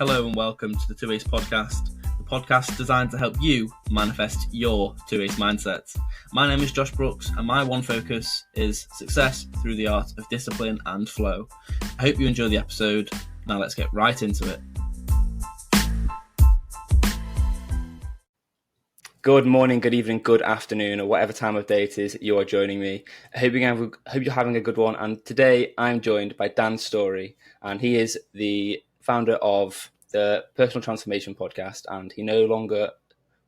Hello and welcome to the Two Ace Podcast, the podcast designed to help you manifest your Two Ace mindsets. My name is Josh Brooks and my one focus is success through the art of discipline and flow. I hope you enjoy the episode. Now let's get right into it. Good morning, good evening, good afternoon, or whatever time of day it is you are joining me. I hope you're having a good one. And today I'm joined by Dan Storey, and he is the founder of the Personal Transformation Podcast, and he no longer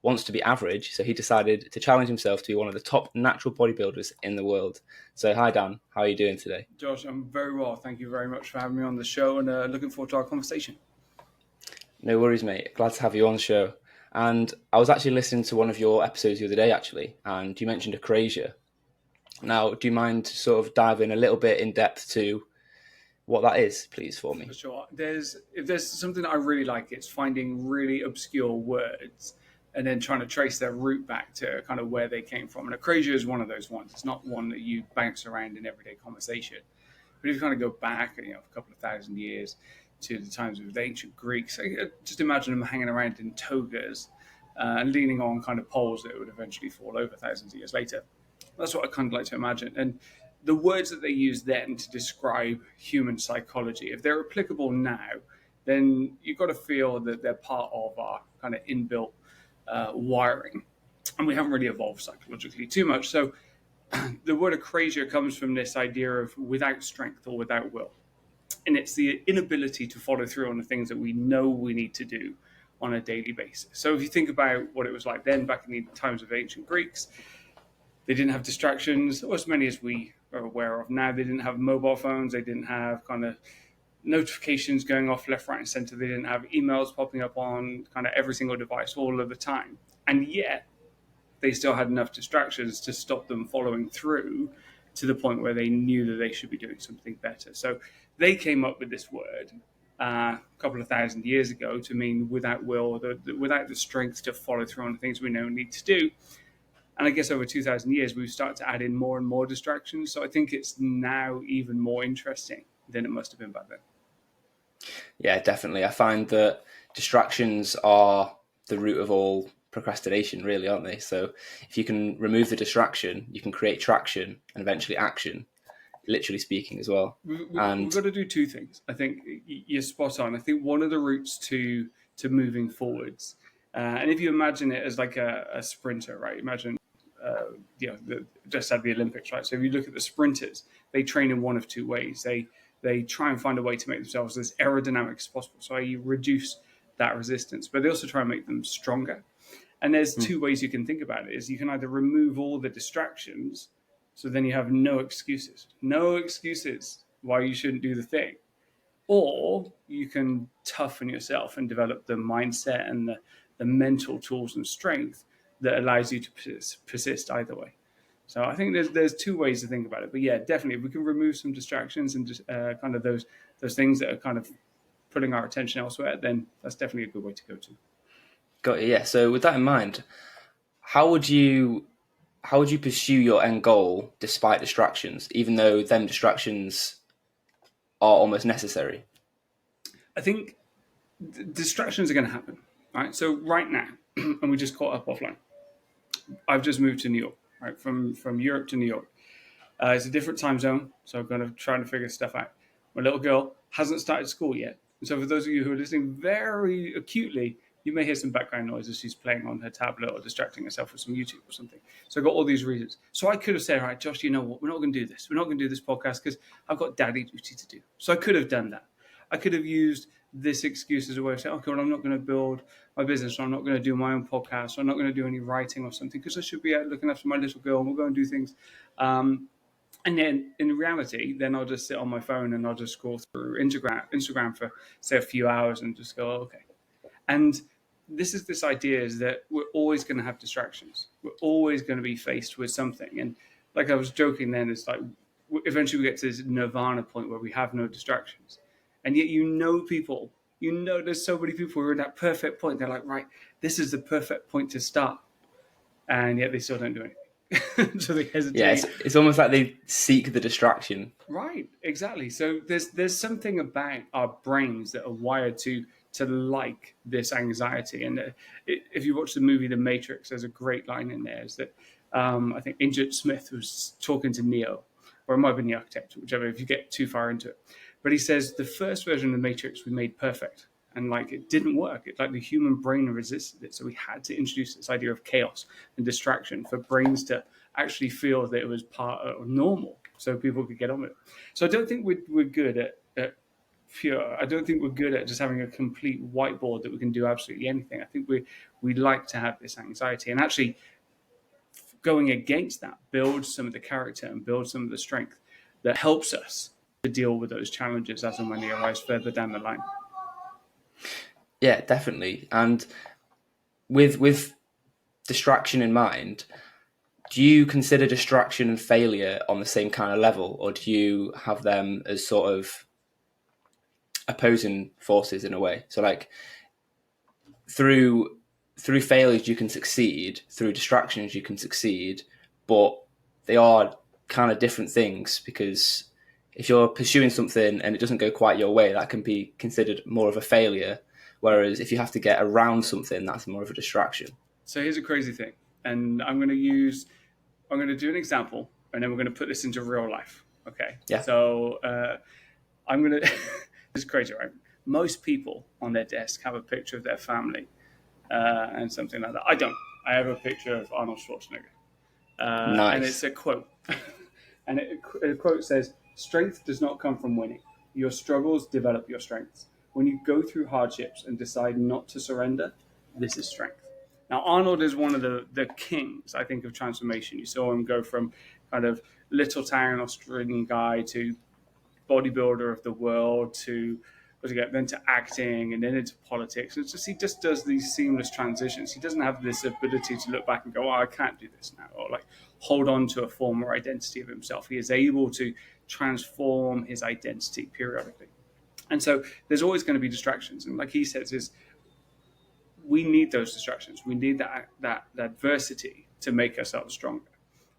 wants to be average, so he decided to challenge himself to be one of the top natural bodybuilders in the world. So hi Dan, how are you doing today? Josh, I'm very well. Thank you very much for having me on the show, and looking forward to our conversation. No worries, mate. Glad to have you on the show. And I was actually listening to one of your episodes the other day, actually, and you mentioned acrasia. Now, do you mind sort of diving a little bit in depth to what that is, please, for me? For sure. If there's something that I really like, it's finding really obscure words and then trying to trace their root back to kind of where they came from. And acrasia is one of those ones. It's not one that you bounce around in everyday conversation. But if you kind of go back, a couple of thousand years to the times of the ancient Greeks, just imagine them hanging around in togas and leaning on kind of poles that would eventually fall over thousands of years later. That's what I kind of like to imagine. And the words that they used then to describe human psychology, if they're applicable now, then you've got to feel that they're part of our kind of inbuilt wiring. And we haven't really evolved psychologically too much. So the word acrasia comes from this idea of without strength or without will. And it's the inability to follow through on the things that we know we need to do on a daily basis. So if you think about what it was like then, back in the times of ancient Greeks, they didn't have distractions, or as many as we are aware of now. They didn't have mobile phones. They didn't have kind of notifications going off left, right, and center. They didn't have emails popping up on kind of every single device all of the time. And yet they still had enough distractions to stop them following through to the point where they knew that they should be doing something better. So they came up with this word a couple of thousand years ago to mean without will, without the strength to follow through on the things we know we need to do. And I guess over 2,000 years, we've started to add in more and more distractions. So I think it's now even more interesting than it must have been back then. Yeah, definitely. I find that distractions are the root of all procrastination, really, aren't they? So if you can remove the distraction, you can create traction and eventually action, literally speaking as well. We've got to do two things. I think you're spot on. I think one of the routes to moving forwards, and if you imagine it as like a sprinter, right? Imagine, just had the Olympics, right? So if you look at the sprinters, they train in one of two ways. They try and find a way to make themselves as aerodynamic as possible, so you reduce that resistance, but they also try and make them stronger. And there's two ways you can think about it. Is you can either remove all the distractions, so then you have no excuses why you shouldn't do the thing. Or you can toughen yourself and develop the mindset and the mental tools and strength that allows you to persist either way. So I think there's two ways to think about it. But yeah, definitely, if we can remove some distractions and just kind of those things that are kind of putting our attention elsewhere, then that's definitely a good way to go to. Got it, yeah. So with that in mind, how would you pursue your end goal despite distractions, even though them distractions are almost necessary? I think distractions are going to happen, right? So right now, and we just caught up offline, I've just moved to New York, right? From Europe to New York. It's a different time zone, so I'm kind of trying to figure stuff out. My little girl hasn't started school yet. And so for those of you who are listening very acutely, you may hear some background noise as she's playing on her tablet or distracting herself with some YouTube or something. So I've got all these reasons. So I could have said, all right, Josh, you know what? We're not going to do this. We're not going to do this podcast because I've got daddy duty to do. So I could have done that. I could have used this excuse as a way of saying, okay, well, I'm not going to build my business, or I'm not going to do my own podcast, or I'm not going to do any writing or something because I should be out looking after my little girl and we'll go and do things. And then in reality, then I'll just sit on my phone and I'll just scroll through Instagram for, say, a few hours and just go, okay. And this idea is that we're always going to have distractions. We're always going to be faced with something. And like I was joking then, it's like eventually we get to this nirvana point where we have no distractions. And yet people, there's so many people who are in that perfect point. They're like, right, this is the perfect point to start. And yet they still don't do anything. So they hesitate. Yeah, it's almost like they seek the distraction. Right, exactly. So there's something about our brains that are wired to to like this anxiety. And if you watch the movie The Matrix, there's a great line in there is that I think Injit Smith was talking to Neo, or it might have been the architect, whichever, if you get too far into it. But he says the first version of the Matrix we made perfect. And like it didn't work. It, like the human brain resisted it. So we had to introduce this idea of chaos and distraction for brains to actually feel that it was part of normal so people could get on with it. So I don't think we're good at pure. I don't think we're good at just having a complete whiteboard that we can do absolutely anything. I think we like to have this anxiety, and actually going against that builds some of the character and builds some of the strength that helps us to deal with those challenges as and when they arise further down the line. Yeah, definitely. And with distraction in mind, do you consider distraction and failure on the same kind of level, or do you have them as sort of opposing forces in a way? So like through failures you can succeed, through distractions you can succeed, but they are kind of different things, because if you're pursuing something and it doesn't go quite your way, that can be considered more of a failure. Whereas if you have to get around something, that's more of a distraction. So here's a crazy thing, and I'm going to do an example, and then we're going to put this into real life. Okay. Yeah. So I'm going to. This is crazy, right? Most people on their desk have a picture of their family and something like that. I don't. I have a picture of Arnold Schwarzenegger, Nice. and it's a quote, and the quote says, "Strength does not come from winning. Your struggles develop your strengths. When you go through hardships and decide not to surrender, this is strength." Now, Arnold is one of the kings, I think, of transformation. You saw him go from kind of little town Australian guy to bodybuilder of the world to then to acting and then into politics. It's just he just does these seamless transitions. He doesn't have this ability to look back and go, "Oh, I can't do this now," or like hold on to a former identity of himself. He is able to transform his identity periodically. And so there's always going to be distractions. And like he says, is we need those distractions. We need that adversity to make ourselves stronger.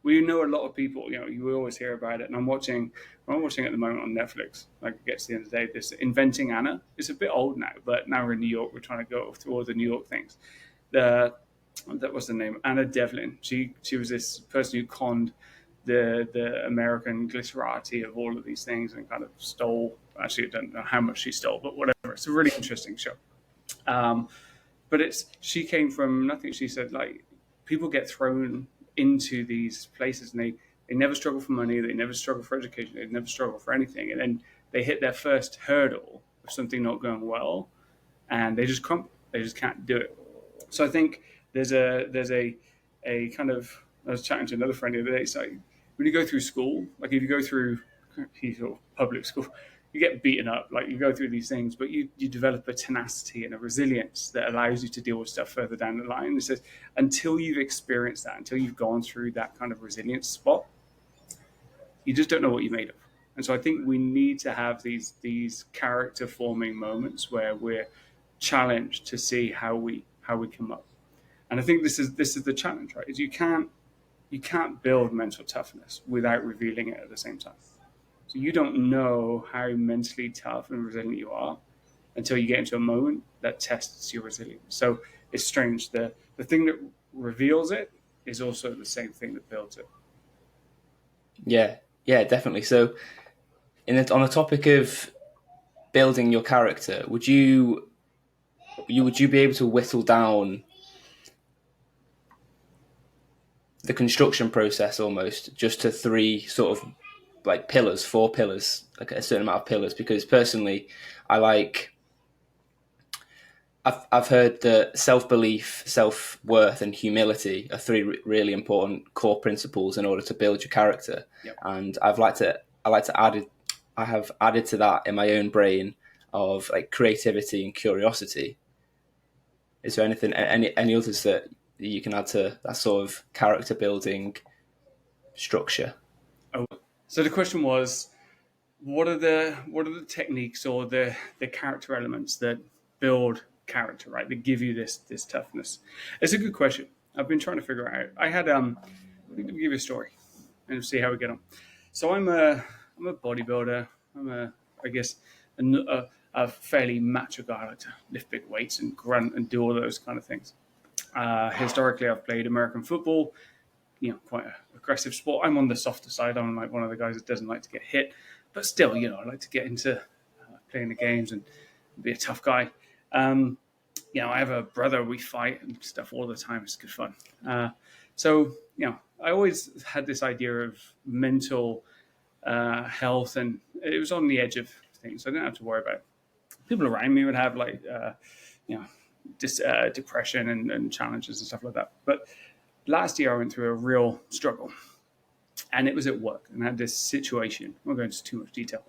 We know a lot of people, you always hear about it. And I'm watching at the moment on Netflix, like it gets to the end of the day, this Inventing Anna. It's a bit old now, but now we're in New York. We're trying to go through all the New York things. That was the name, Anna Devlin. She was this person who conned the American glitterati of all of these things and kind of stole. Actually, I don't know how much she stole, but whatever. It's a really interesting show. But she came from nothing. She said, like, people get thrown into these places and they never struggle for money, they never struggle for education, they never struggle for anything, and then they hit their first hurdle of something not going well and they just crumble. They just can't do it. So I think there's a kind of, I was chatting to another friend the other day. It's like when you go through school, like if you go through public school, you get beaten up, like you go through these things, but you develop a tenacity and a resilience that allows you to deal with stuff further down the line. It says until you've experienced that, until you've gone through that kind of resilience spot, you just don't know what you're made of. And so I think we need to have these character forming moments where we're challenged to see how we come up. And I think this is the challenge, right? Is you can't build mental toughness without revealing it at the same time. So you don't know how mentally tough and resilient you are until you get into a moment that tests your resilience. So it's strange. The thing that reveals it is also the same thing that builds it. Yeah, definitely. So on the topic of building your character, would you be able to whittle down the construction process almost just to three sort of like pillars, 4 pillars, like a certain amount of pillars? Because personally, I've heard that self-belief, self-worth, and humility are 3 really important core principles in order to build your character. Yep. And I have added to that in my own brain of like creativity and curiosity. Is there any others that you can add to that sort of character building structure? Oh, so the question was, what are the techniques or the character elements that build character, right? That give you this toughness? It's a good question. I've been trying to figure it out. I had let me give you a story and see how we get on. So I'm a bodybuilder. I'm a a fairly macho guy. I like to lift big weights and grunt and do all those kind of things. Historically, I've played American football, quite an aggressive sport. I'm on the softer side. I'm like one of the guys that doesn't like to get hit, but still, I like to get into playing the games and be a tough guy. I have a brother. We fight and stuff all the time. It's good fun. So I always had this idea of mental health, and it was on the edge of things. So I didn't have to worry about it. People around me would have depression and challenges and stuff like that. But last year I went through a real struggle, and it was at work, and I had this situation. I won't go into too much detail,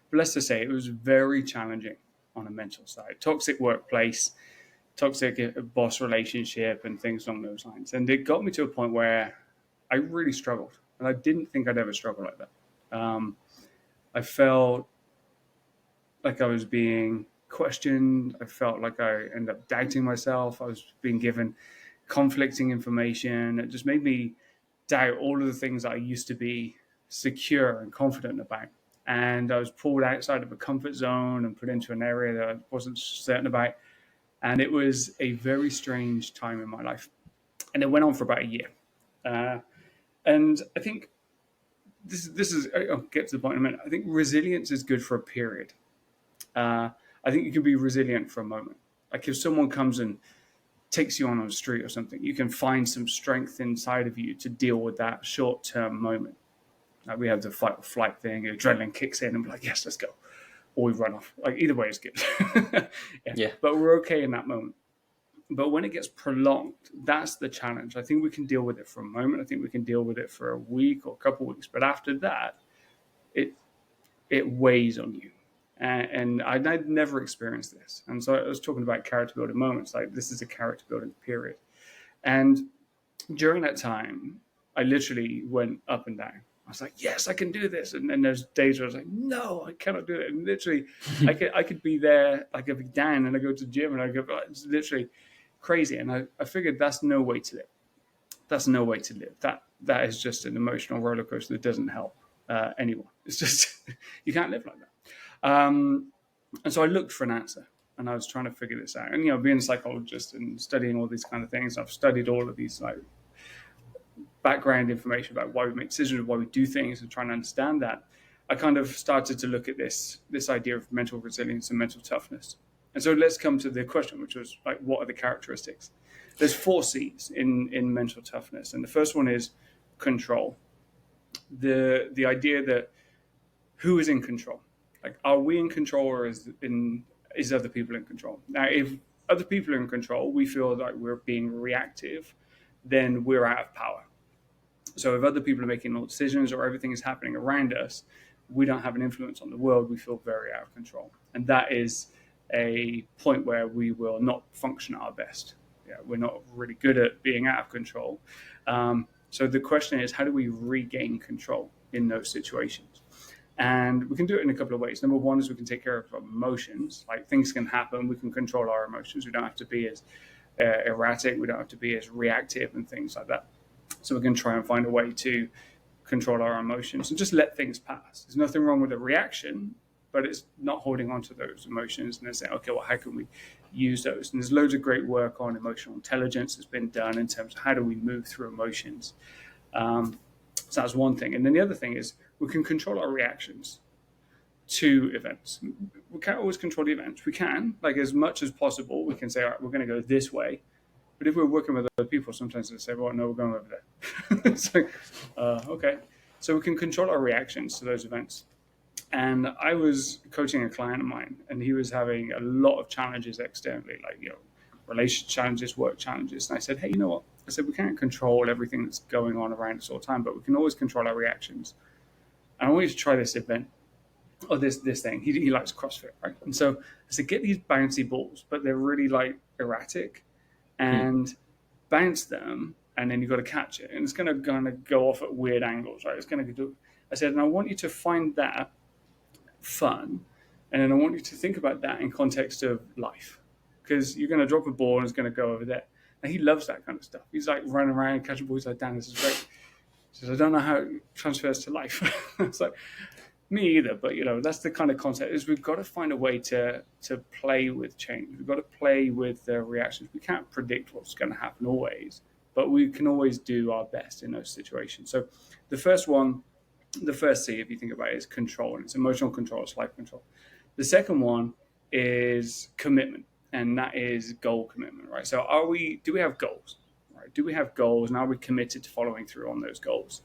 but let's just say it was very challenging on a mental side. Toxic workplace, toxic boss relationship, and things along those lines. And it got me to a point where I really struggled, and I didn't think I'd ever struggle like that. I felt like I was being questioned. I felt like I ended up doubting myself. I was being given conflicting information. It just made me doubt all of the things that I used to be secure and confident about. And I was pulled outside of a comfort zone and put into an area that I wasn't certain about. And it was a very strange time in my life. And it went on for about a year. And I think this is, I'll get to the point in a minute. I think resilience is good for a period. I think you can be resilient for a moment. Like if someone comes and takes you on the street or something, you can find some strength inside of you to deal with that short-term moment. Like we have the fight or flight thing, adrenaline kicks in and we're like, yes, let's go. Or we run off. Like either way is good. Yeah. But we're okay in that moment. But when it gets prolonged, that's the challenge. I think we can deal with it for a moment. I think we can deal with it for a week or a couple of weeks. But after that, it weighs on you. And I'd never experienced this. And so I was talking about character building moments. Like this is a character building period. And during that time, I literally went up and down. I was like, yes, I can do this. And then there's days where I was like, no, I cannot do it. And literally, I could be there, like I'd be down and I go to the gym and I go, it's literally crazy. And I figured that's no way to live. That's no way to live. That is just an emotional roller coaster that doesn't help anyone. It's just, you can't live like that. And so I looked for an answer and I was trying to figure this out. And, being a psychologist and studying all these kind of things, I've studied all of these like background information about why we make decisions, why we do things, and trying to understand that. I kind of started to look at this idea of mental resilience and mental toughness. And so let's come to the question, which was like, what are the characteristics? There's 4 C's in mental toughness. And the first one is control. The idea that who is in control? Like, are we in control or is other people in control? Now, if other people are in control, we feel like we're being reactive, then we're out of power. So if other people are making all decisions or everything is happening around us, we don't have an influence on the world. We feel very out of control. And that is a point where we will not function at our best. Yeah, we're not really good at being out of control. So the question is, how do we regain control in those situations? And we can do it in a couple of ways. Number one is we can take care of our emotions. Like things can happen. We can control our emotions. We don't have to be as erratic. We don't have to be as reactive and things like that. So we can try and find a way to control our emotions and just let things pass. There's nothing wrong with a reaction, but it's not holding on to those emotions and then saying, okay, well, how can we use those? And there's loads of great work on emotional intelligence that's been done in terms of how do we move through emotions. So that's one thing. And then the other thing is we can control our reactions to events. We can't always control the events. We can, like as much as possible, we can say, all right, we're going to go this way. But if we're working with other people, sometimes they say, well, no, we're going over there. It's like, okay. So we can control our reactions to those events. And I was coaching a client of mine, and he was having a lot of challenges externally, like, relationship challenges, work challenges. And I said, hey, you know what? I said, we can't control everything that's going on around us all the time, but we can always control our reactions. And I want you to try this event or this thing. He likes CrossFit, right? And so I said, get these bouncy balls, but they're really like erratic, and bounce them, and then you've got to catch it. And it's going to kind of go off at weird angles, right? It's going to do. I said, and I want you to find that fun, and then I want you to think about that in context of life, because you're going to drop a ball and it's going to go over there. And he loves that kind of stuff. He's like running around catching balls like, Dan, this is great. He says, I don't know how it transfers to life. It's like, Me either, but that's the kind of concept. Is we've got to find a way to play with change. We've got to play with the reactions. We can't predict what's going to happen always, but we can always do our best in those situations. So the first one, the first C, if you think about it, is control, and it's emotional control, it's life control. The second one is commitment, and that is goal commitment, right? So do we have goals, right? Do we have goals, and are we committed to following through on those goals?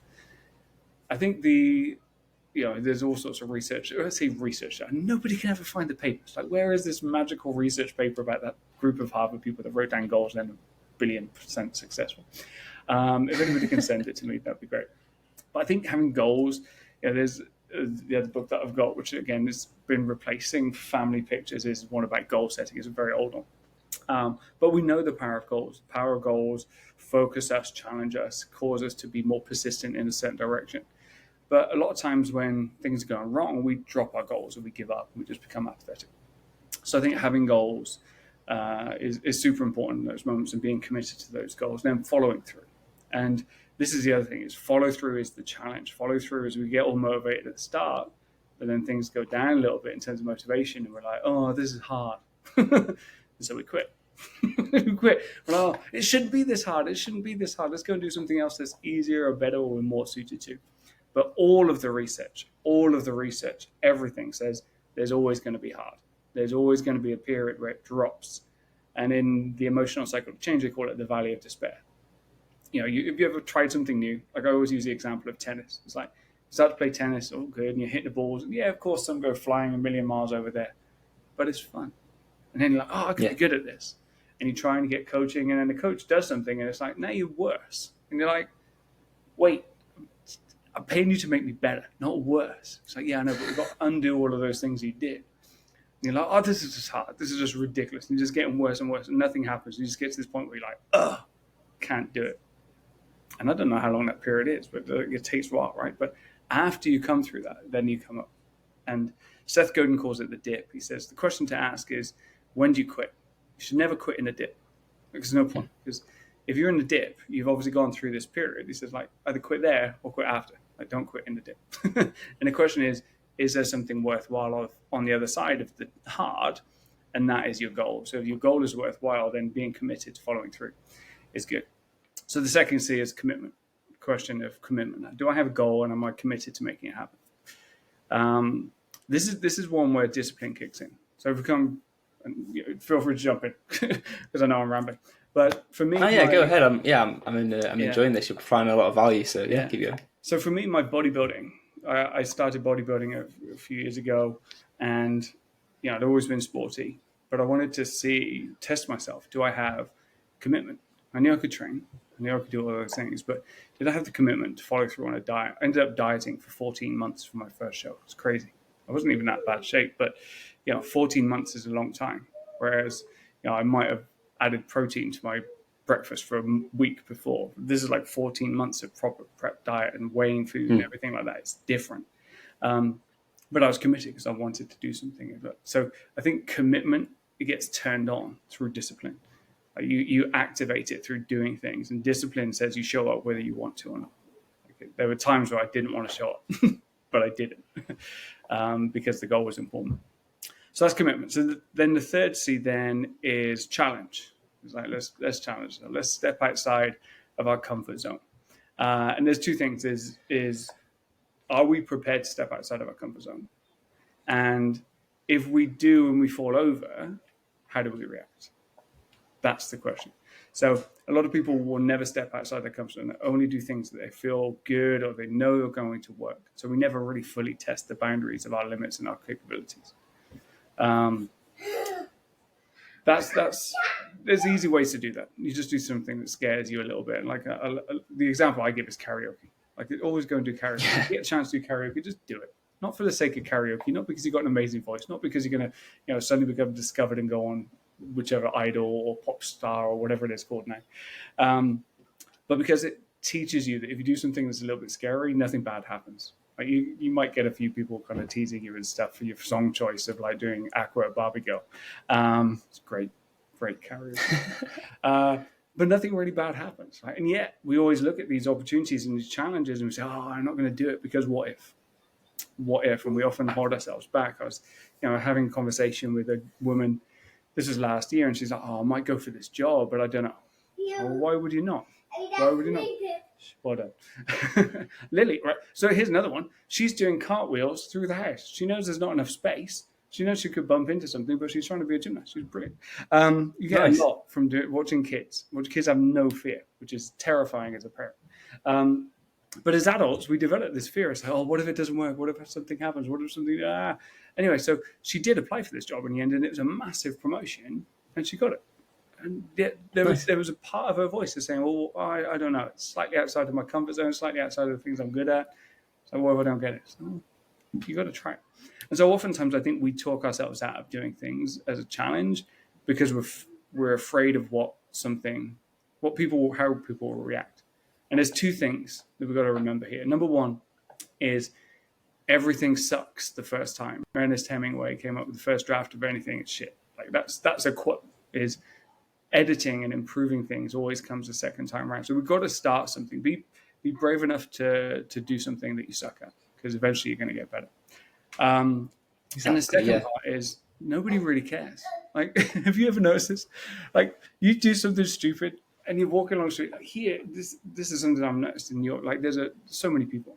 I think there's all sorts of research. Let's say research. Nobody can ever find the papers. Like, where is this magical research paper about that group of Harvard people that wrote down goals and then 1,000,000,000% successful? If anybody can send it to me, that'd be great. But I think having goals, there's the other book that I've got, which again has been replacing family pictures, is one about goal setting. It's a very old one. But we know the power of goals. The power of goals focus us, challenge us, cause us to be more persistent in a certain direction. But a lot of times when things are going wrong, we drop our goals and we give up and we just become apathetic. So I think having goals is super important in those moments, and being committed to those goals, and then following through. And this is the other thing, is follow through is the challenge. Follow through is we get all motivated at the start, but then things go down a little bit in terms of motivation, and we're like, oh, this is hard. And so we quit. We quit. Well, it shouldn't be this hard. It shouldn't be this hard. Let's go and do something else that's easier or better or we're more suited to. But all of the research, everything says there's always going to be hard. There's always going to be a period where it drops. And in the emotional cycle of change, they call it the valley of despair. Have you ever tried something new? Like, I always use the example of tennis. It's like, you start to play tennis, all good, and you're hitting the balls. And yeah, of course, some go flying a million miles over there. But it's fun. And then you're like, oh, I could be good at this. And you try and get coaching, and then the coach does something, and it's like, now you're worse. And you're like, wait, I'm paying you to make me better, not worse. It's like, yeah, I know, but we've got to undo all of those things you did. And you're like, oh, this is just hard. This is just ridiculous. And you're just getting worse and worse, and nothing happens. You just get to this point where you're like, ugh, can't do it. And I don't know how long that period is, but it takes a while, right? But after you come through that, then you come up. And Seth Godin calls it the dip. He says the question to ask is, when do you quit? You should never quit in a dip. Because there's no point. Because if you're in the dip, you've obviously gone through this period. He says, like, either quit there or quit after. Like, don't quit in the dip. And the question is there something worthwhile on the other side of the hard? And that is your goal. So if your goal is worthwhile, then being committed to following through is good. So the second C is commitment. Question of commitment. Do I have a goal, and am I committed to making it happen? This is one where discipline kicks in. So feel free to jump in because I know I'm rambling. But for me, go ahead. I'm enjoying this. You're providing a lot of value. So keep going. So for me, my bodybuilding, I started bodybuilding a few years ago, and I'd always been sporty, but I wanted to test myself. Do I have commitment? I knew I could train. I knew I could do all those things, but did I have the commitment to follow through on a diet? I ended up dieting for 14 months for my first show. It's crazy. I wasn't even that bad shape, but 14 months is a long time. Whereas I might have added protein to my breakfast for a week before. This is like 14 months of proper prep diet and weighing food and everything like that. It's different. But I was committed because I wanted to do something. So I think commitment, it gets turned on through discipline. You activate it through doing things, and discipline says you show up whether you want to or not. There were times where I didn't want to show up, but I didn't because the goal was important. So that's commitment. So then the third C then is challenge. It's like, let's challenge. Let's step outside of our comfort zone. And there's two things. Is are we prepared to step outside of our comfort zone? And if we do and we fall over, how do we react? That's the question. So a lot of people will never step outside their comfort zone. They only do things that they feel good or they know are going to work. So we never really fully test the boundaries of our limits and our capabilities. There's easy ways to do that. You just do something that scares you a little bit. Like the example I give is karaoke. Like, always go and do karaoke. If you get a chance to do karaoke, just do it. Not for the sake of karaoke, not because you've got an amazing voice, not because you're going to, suddenly become discovered and go on whichever idol or pop star or whatever it is called now. But because it teaches you that if you do something that's a little bit scary, nothing bad happens. Like, you might get a few people kind of teasing you and stuff for your song choice of like doing Aqua at Barbie Girl. It's great karaoke. But nothing really bad happens, right? And yet we always look at these opportunities and these challenges and we say, oh, I'm not going to do it because what if? what if, and we often hold ourselves back. I was, having a conversation with a woman. This was last year, and she's like, "Oh, I might go for this job, but I don't know." Well, why would you not? Why would you not? Well done. Lily, right? So here's another one. She's doing cartwheels through the house. She knows there's not enough space. She knows she could bump into something, but she's trying to be a gymnast. She's brilliant. You get a lot from watching kids. Kids have no fear, which is terrifying as a parent. But as adults, we develop this fear. It's like, oh, what if it doesn't work? What if something happens? What if something... Anyway, so she did apply for this job in the end, and it was a massive promotion, and she got it. And yet there was a part of her voice that's saying, well, I don't know. It's slightly outside of my comfort zone, slightly outside of the things I'm good at. So what if I don't get it? So, you got to try it. And so oftentimes I think we talk ourselves out of doing things as a challenge because we're afraid of how people will react. And there's two things that we've got to remember here. Number one is everything sucks the first time. Ernest Hemingway came up with the first draft of anything, it's shit. Like that's a quote, is editing and improving things always comes the second time around. So we've got to start something. Be brave enough to do something that you suck at, because eventually you're going to get better. Exactly, and the second part is nobody really cares. Like, have you ever noticed this? Like, you do something stupid and you're walking along the street. Like, here, this is something I've noticed in New York. Like, there's so many people.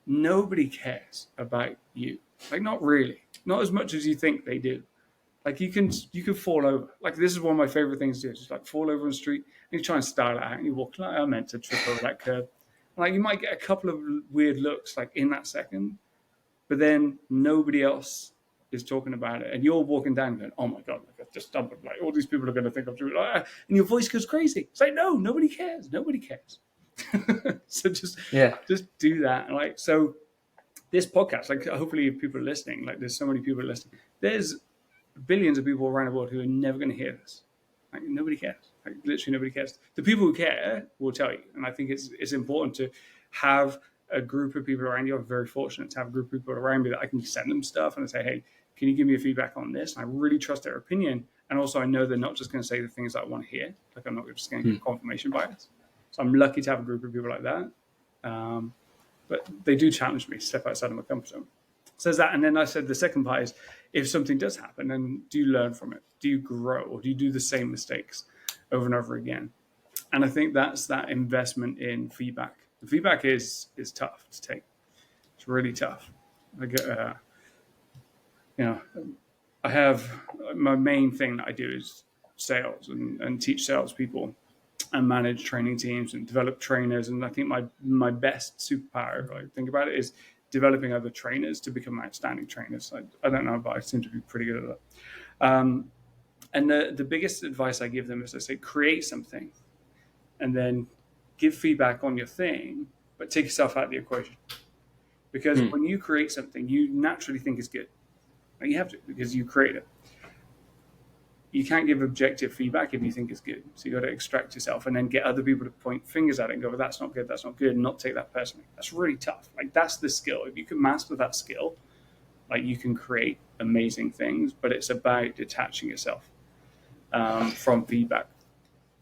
Nobody cares about you. Like, not really. Not as much as you think they do. Like, you can fall over. Like, this is one of my favorite things to do. Just like fall over on the street and you try and style it out and you walk like, I meant to trip over that curb. Like, you might get a couple of weird looks like in that second, but then nobody else is talking about it. And you're walking down going, oh my God, like I just stumbled. Like, all these people are going to think I'm doing it. And your voice goes crazy. It's like, no, nobody cares. Nobody cares. So just do that. And like, so this podcast, like, hopefully if people are listening, like there's so many people listening, there's billions of people around the world who are never going to hear this. Like, nobody cares. Like, literally nobody cares. The people who care will tell you. And I think it's important to have a group of people around you. I'm very fortunate to have a group of people around me that I can send them stuff and I say, hey, can you give me a feedback on this? And I really trust their opinion. And also I know they're not just going to say the things that I want to hear. Like, I'm not just going to get confirmation bias. So I'm lucky to have a group of people like that. But they do challenge me to step outside of my comfort zone. So there's that. And then I said the second part is, if something does happen, then do you learn from it? Do you grow? Or do you do the same mistakes over and over again? And I think that's that investment in feedback. The feedback is tough to take. It's really tough. I have my main thing that I do is sales and teach salespeople and manage training teams and develop trainers. And I think my best superpower, if I think about it, is developing other trainers to become outstanding trainers. I don't know, but I seem to be pretty good at that. And the biggest advice I give them is I say, create something and then give feedback on your thing, but take yourself out of the equation. Because when you create something, you naturally think it's good. And you have to, because you create it. You can't give objective feedback if you think it's good. So you got to extract yourself and then get other people to point fingers at it and go, well, that's not good, and not take that personally. That's really tough. Like, that's the skill. If you can master that skill, like, you can create amazing things, but it's about detaching yourself from feedback.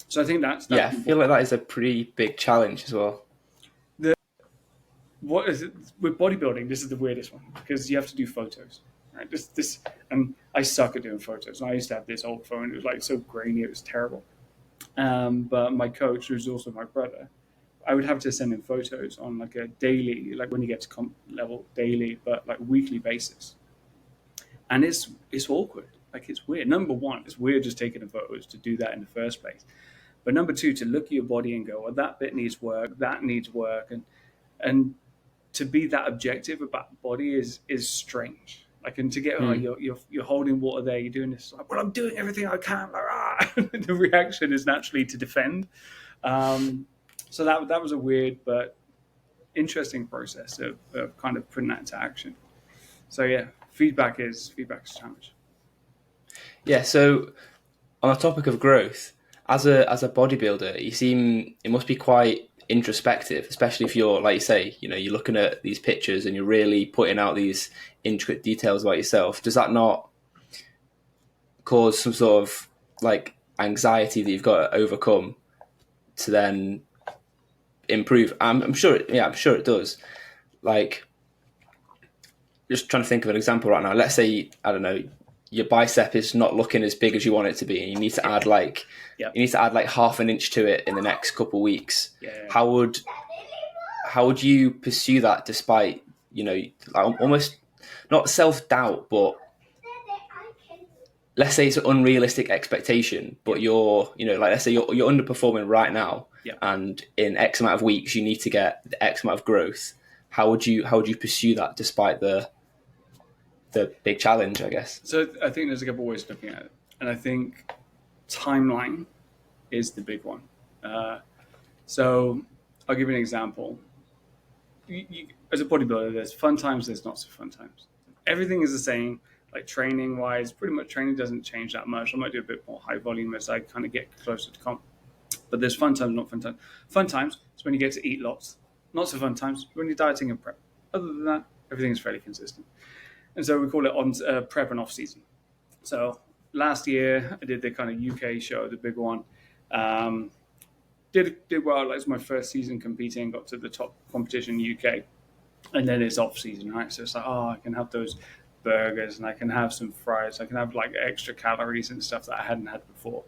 So I think that's I feel like that is a pretty big challenge as well. What is it with bodybuilding? This is the weirdest one because you have to do photos, right? This, and I suck at doing photos. And I used to have this old phone. It was like so grainy. It was terrible. But my coach, who's also my brother, I would have to send him photos on like a daily, like when you get to comp level daily, but like weekly basis. And it's awkward. Like, it's weird. Number one, it's weird just taking the photos to do that in the first place. But number two, to look at your body and go, well, that bit needs work, that needs work. And to be that objective about the body is strange. Like, and to get you're holding water there, you're doing this, like, well, I'm doing everything I can. Like, the reaction is naturally to defend. So that was a weird but interesting process of kind of putting that into action. So yeah, feedback is a challenge. Yeah. So on the topic of growth, as a bodybuilder, it must be quite introspective, especially if you're, like you say, you're looking at these pictures and you're really putting out these intricate details about yourself. Does that not cause some sort of like anxiety that you've got to overcome to then improve? I'm sure it does. Like, just trying to think of an example right now. Let's say, I don't know, your bicep is not looking as big as you want it to be, and you need to add like half an inch to it in the next couple of weeks. Yeah. How would you pursue that despite, like almost not self-doubt, but let's say it's an unrealistic expectation, but let's say you're underperforming right now, and in X amount of weeks you need to get the X amount of growth. How would you pursue that despite the big challenge, I guess? So I think there's a couple of ways of looking at it, and I think timeline is the big one. So I'll give you an example. You, as a bodybuilder, there's fun times, there's not so fun times. Everything is the same. Like training wise, pretty much training doesn't change that much. I might do a bit more high volume as I kind of get closer to comp. But there's fun times, not fun times. Fun times is when you get to eat lots. Not so fun times when you're dieting and prep. Other than that, everything is fairly consistent. And so we call it on prep and off season. So last year I did the kind of UK show, the big one. Did well. Like, it was my first season competing. Got to the top competition in UK, and then it's off season, right? So it's like, I can have those burgers and I can have some fries. I can have like extra calories and stuff that I hadn't had before.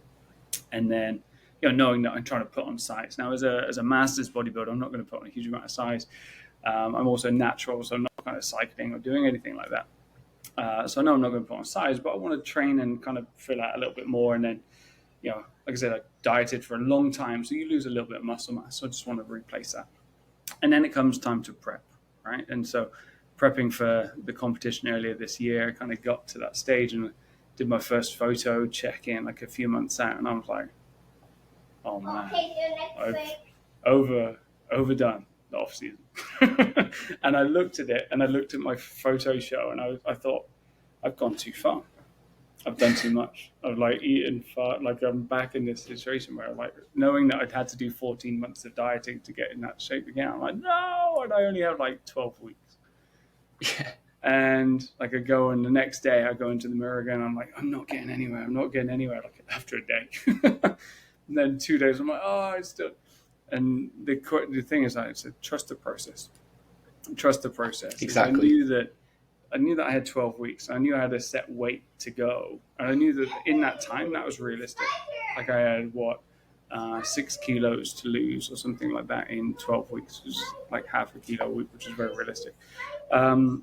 And then, knowing that I'm trying to put on size. Now, as a master's bodybuilder, I'm not going to put on a huge amount of size. I'm also natural, so I'm not kind of cycling or doing anything like that. So I know I'm not going to put on size, but I want to train and kind of fill out a little bit more. And then, like I said, I dieted for a long time, so you lose a little bit of muscle mass. So I just want to replace that. And then it comes time to prep, right? And so prepping for the competition earlier this year, I kind of got to that stage and did my first photo check-in like a few months out, and I was like, oh man, I've overdone the off season. And I looked at it, and I looked at my photo show, and I thought, I've gone too far. I've done too much. I've like eaten far. Like, I'm back in this situation where, like, knowing that I'd had to do 14 months of dieting to get in that shape again, I'm like, no, and I only have like 12 weeks. Yeah. And like I go, and the next day I go into the mirror again. I'm like, I'm not getting anywhere. Like after a day. And then 2 days, I'm like, I still. And the thing is, I said, trust the process. Trust the process. Exactly. I knew that I had 12 weeks. I knew I had a set weight to go, and I knew that in that time that was realistic. Like, I had 6 kilos to lose or something like that in 12 weeks, which is like half a kilo a week, which is very realistic. I was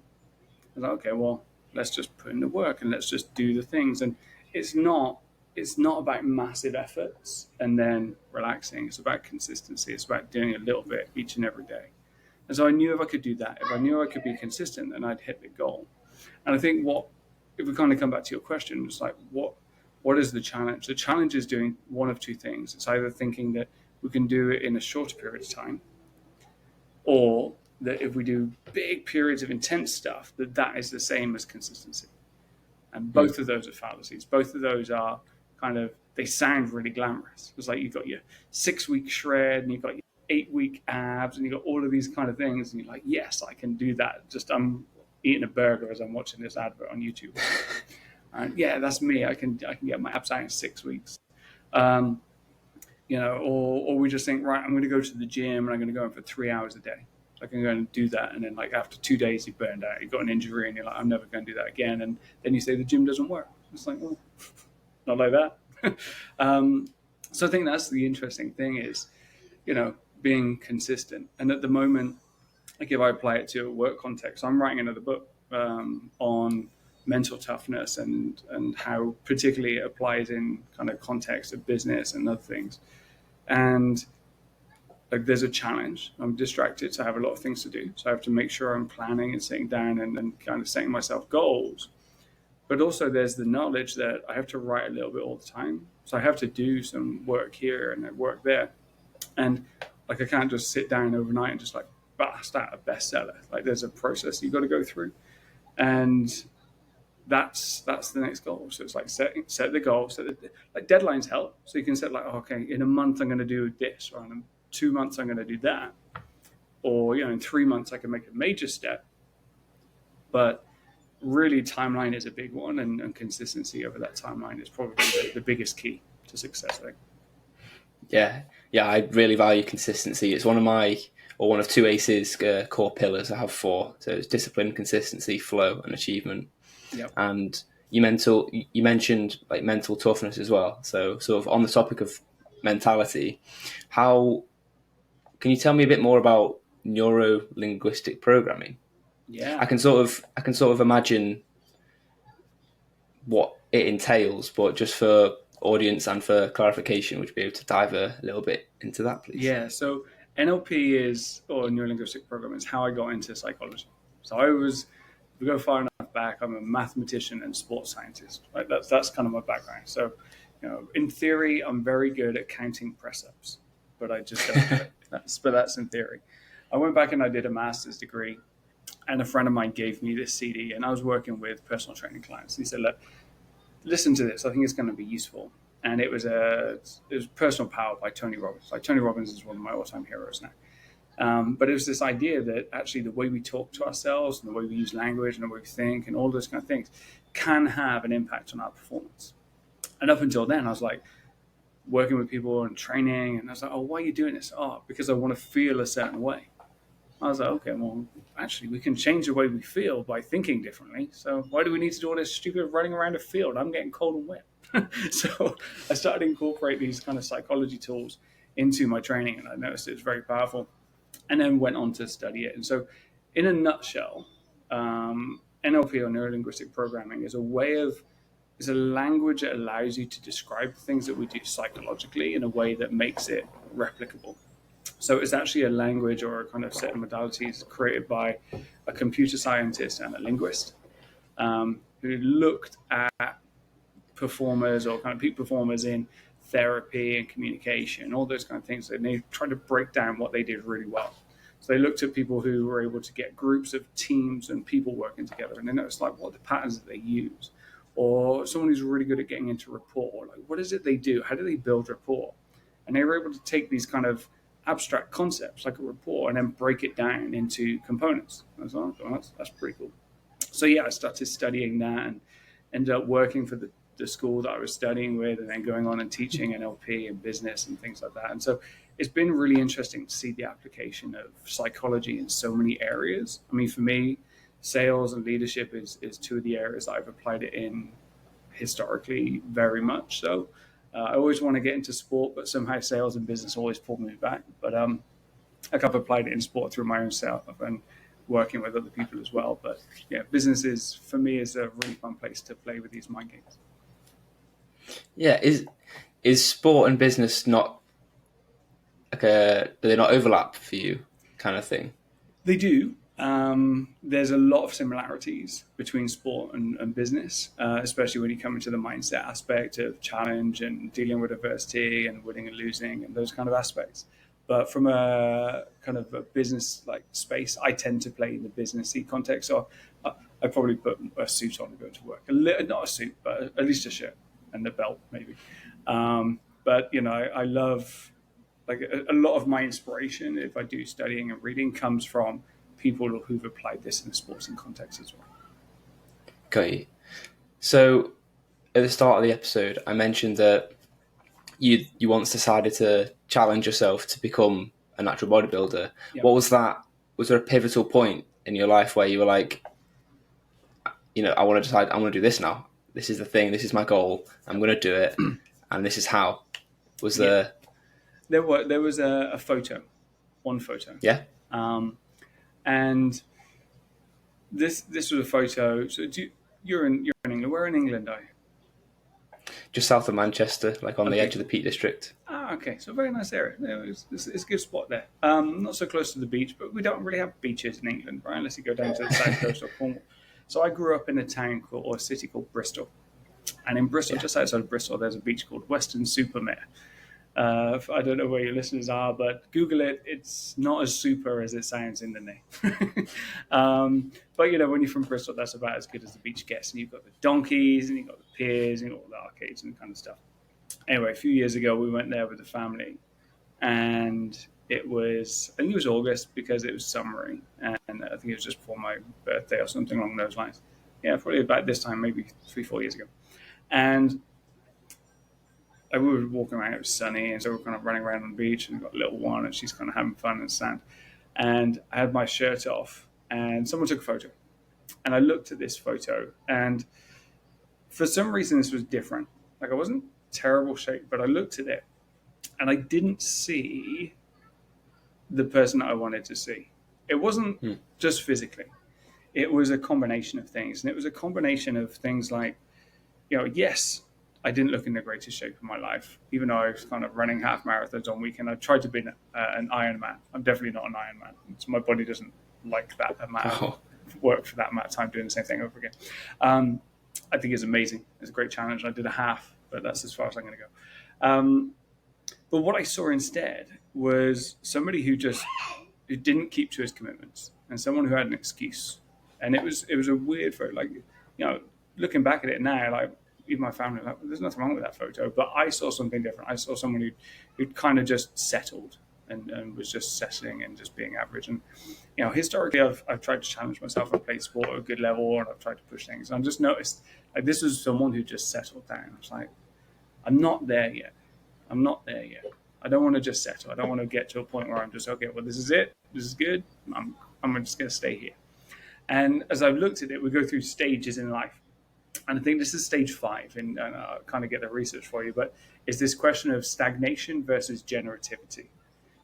like, okay, well, let's just put in the work and let's just do the things. And it's not about massive efforts and then relaxing. It's about consistency. It's about doing a little bit each and every day. And so I knew if I could do that, if I knew I could be consistent, then I'd hit the goal. And I think if we kind of come back to your question, it's like, what is the challenge? The challenge is doing one of two things. It's either thinking that we can do it in a shorter period of time, or that if we do big periods of intense stuff, that is the same as consistency. And both of those are fallacies. Both of those are they sound really glamorous. It's like you've got your 6-week shred, and you've got your 8-week abs, and you've got all of these kind of things, and you're like, yes, I can do that. Just I'm eating a burger as I'm watching this advert on YouTube. And yeah, that's me. I can get my abs out in 6 weeks. Or we just think, right, I'm going to go to the gym and I'm going to go in for 3 hours a day. I can go and do that, and then like after 2 days you burned out, you got an injury, and you're like, I'm never going to do that again. And then you say the gym doesn't work. It's like, well, not like that. So I think that's the interesting thing is, being consistent. And at the moment, like if I apply it to a work context, I'm writing another book on mental toughness and how particularly it applies in kind of context of business and other things. And like there's a challenge. I'm distracted, so I have a lot of things to do. So I have to make sure I'm planning and sitting down and kind of setting myself goals. But also there's the knowledge that I have to write a little bit all the time. So I have to do some work here and work there. And like I can't just sit down overnight and just like blast out a bestseller. Like there's a process you've got to go through. And that's the next goal. So it's like set the goal. Like deadlines help. So you can set like, okay, in a month I'm going to do this, or in 2 months I'm going to do that. Or, in 3 months I can make a major step. But really timeline is a big one, and consistency over that timeline is probably the biggest key to success, I think. Yeah, I really value consistency. It's one of or one of two ACE's core pillars. I have four. So it's discipline, consistency, flow, and achievement. Yep. And you mentioned like mental toughness as well. So sort of on the topic of mentality, how can you tell me a bit more about neuro-linguistic programming? Yeah. I can sort of imagine what it entails, but just for audience and for clarification, would you be able to dive a little bit into that, please? Yeah. So NLP or neuro-linguistic programming, is how I got into psychology. So if we go far enough back, I'm a mathematician and sports scientist. Right? That's kind of my background. So, in theory, I'm very good at counting press ups, but I just don't do it. That's in theory. I went back and I did a master's degree, and a friend of mine gave me this CD, and I was working with personal training clients. He said, "Look, listen to this. I think it's going to be useful." And it was Personal Power by Tony Robbins. Like, Tony Robbins is one of my all-time heroes now. But it was this idea that actually the way we talk to ourselves and the way we use language and the way we think and all those kind of things can have an impact on our performance. And up until then, I was like working with people and training, and I was like, "Oh, why are you doing this?" "Oh, because I want to feel a certain way." I was like, "Okay, well, actually, we can change the way we feel by thinking differently. So why do we need to do all this stupid running around a field? I'm getting cold and wet." So I started to incorporate these kind of psychology tools into my training, and I noticed it was very powerful, and then went on to study it. And so, in a nutshell, NLP, or neuro-linguistic programming, is a language that allows you to describe things that we do psychologically in a way that makes it replicable. So it's actually a language or a kind of set of modalities created by a computer scientist and a linguist, who looked at performers or kind of peak performers in therapy and communication, all those kind of things. And they tried to break down what they did really well. So they looked at people who were able to get groups of teams and people working together, and they noticed like what the patterns that they use. Or someone who's really good at getting into rapport, like what is it they do? How do they build rapport? And they were able to take these kind of abstract concepts like a rapport and then break it down into components. I was like, "Oh, that's pretty cool." So yeah, I started studying that and ended up working for the school that I was studying with, and then going on and teaching NLP and business and things like that. And so it's been really interesting to see the application of psychology in so many areas. I mean, for me, sales and leadership is two of the areas that I've applied it in historically very much so. I always want to get into sport, but somehow sales and business always pulled me back. But I've applied it in sport through my own self and working with other people as well. But yeah, business for me is a really fun place to play with these mind games. Yeah, is sport and business not like do they not overlap for you, kind of thing? They do. There's a lot of similarities between sport and business, especially when you come into the mindset aspect of challenge and dealing with adversity and winning and losing and those kind of aspects. But from a kind of a business like space, I tend to play in the businessy context. So I probably put a suit on and go to work. Not a suit, but at least a shirt and a belt, maybe. But I love, like, a lot of my inspiration, if I do studying and reading, comes from people who've applied this in a sporting context as well. Okay. So at the start of the episode, I mentioned that you once decided to challenge yourself to become a natural bodybuilder. Yeah. What was that? Was there a pivotal point in your life where you were like, I want to decide, I want to do this now. This is the thing. This is my goal. I'm going to do it, and this is how. Was there? There was a photo, one photo. Yeah. And this was a photo. So you're in England. Where in England are you? Just south of Manchester, like on the edge of the Peak District. Okay, so very nice area. It's a good spot there. Not so close to the beach, but we don't really have beaches in England, right? Unless you go down to the south coast or Cornwall. So I grew up in a city called Bristol, and in Bristol, just outside of Bristol, there's a beach called Weston-super-Mare. I don't know where your listeners are, but Google it. It's not as super as it sounds in the name. But when you're from Bristol, that's about as good as the beach gets. And you've got the donkeys, and you've got the piers, and you've got all the arcades and kind of stuff. Anyway, a few years ago, we went there with the family, and I think it was August because it was summery, and I think it was just before my birthday or something along those lines. Yeah, probably about this time, maybe 3-4 years ago. And we were walking around, it was sunny, and so we were kind of running around on the beach, and we got a little one, and she's kind of having fun in the sand. and I had my shirt off, and someone took a photo. And I looked at this photo, and for some reason, this was different. Like, I wasn't terrible shape, but I looked at it, and I didn't see the person that I wanted to see. It wasn't just physically. It was a combination of things. And it was a combination of things like, yes, I didn't look in the greatest shape of my life, even though I was kind of running half marathons on weekend. I tried to be an Ironman. I'm definitely not an Ironman. So my body doesn't like that amount of work for that amount of time doing the same thing over again. I think it's amazing. It's a great challenge. I did a half, but that's as far as I'm going to go. But what I saw instead was somebody who didn't keep to his commitments, and someone who had an excuse. And it was a weird photo. Like, looking back at it now, like, even my family, like, there's nothing wrong with that photo. But I saw something different. I saw someone who'd kind of just settled and was just settling and just being average. And historically, I've tried to challenge myself. I've played sport at a good level, and I've tried to push things. And I just noticed, like, this was someone who just settled down. I was like, I'm not there yet. I don't want to just settle. I don't want to get to a point where I'm just, okay, well, this is it. This is good. I'm just going to stay here. And as I've looked at it, we go through stages in life. And I think this is stage 5, and I'll kind of get the research for you, but it's this question of stagnation versus generativity.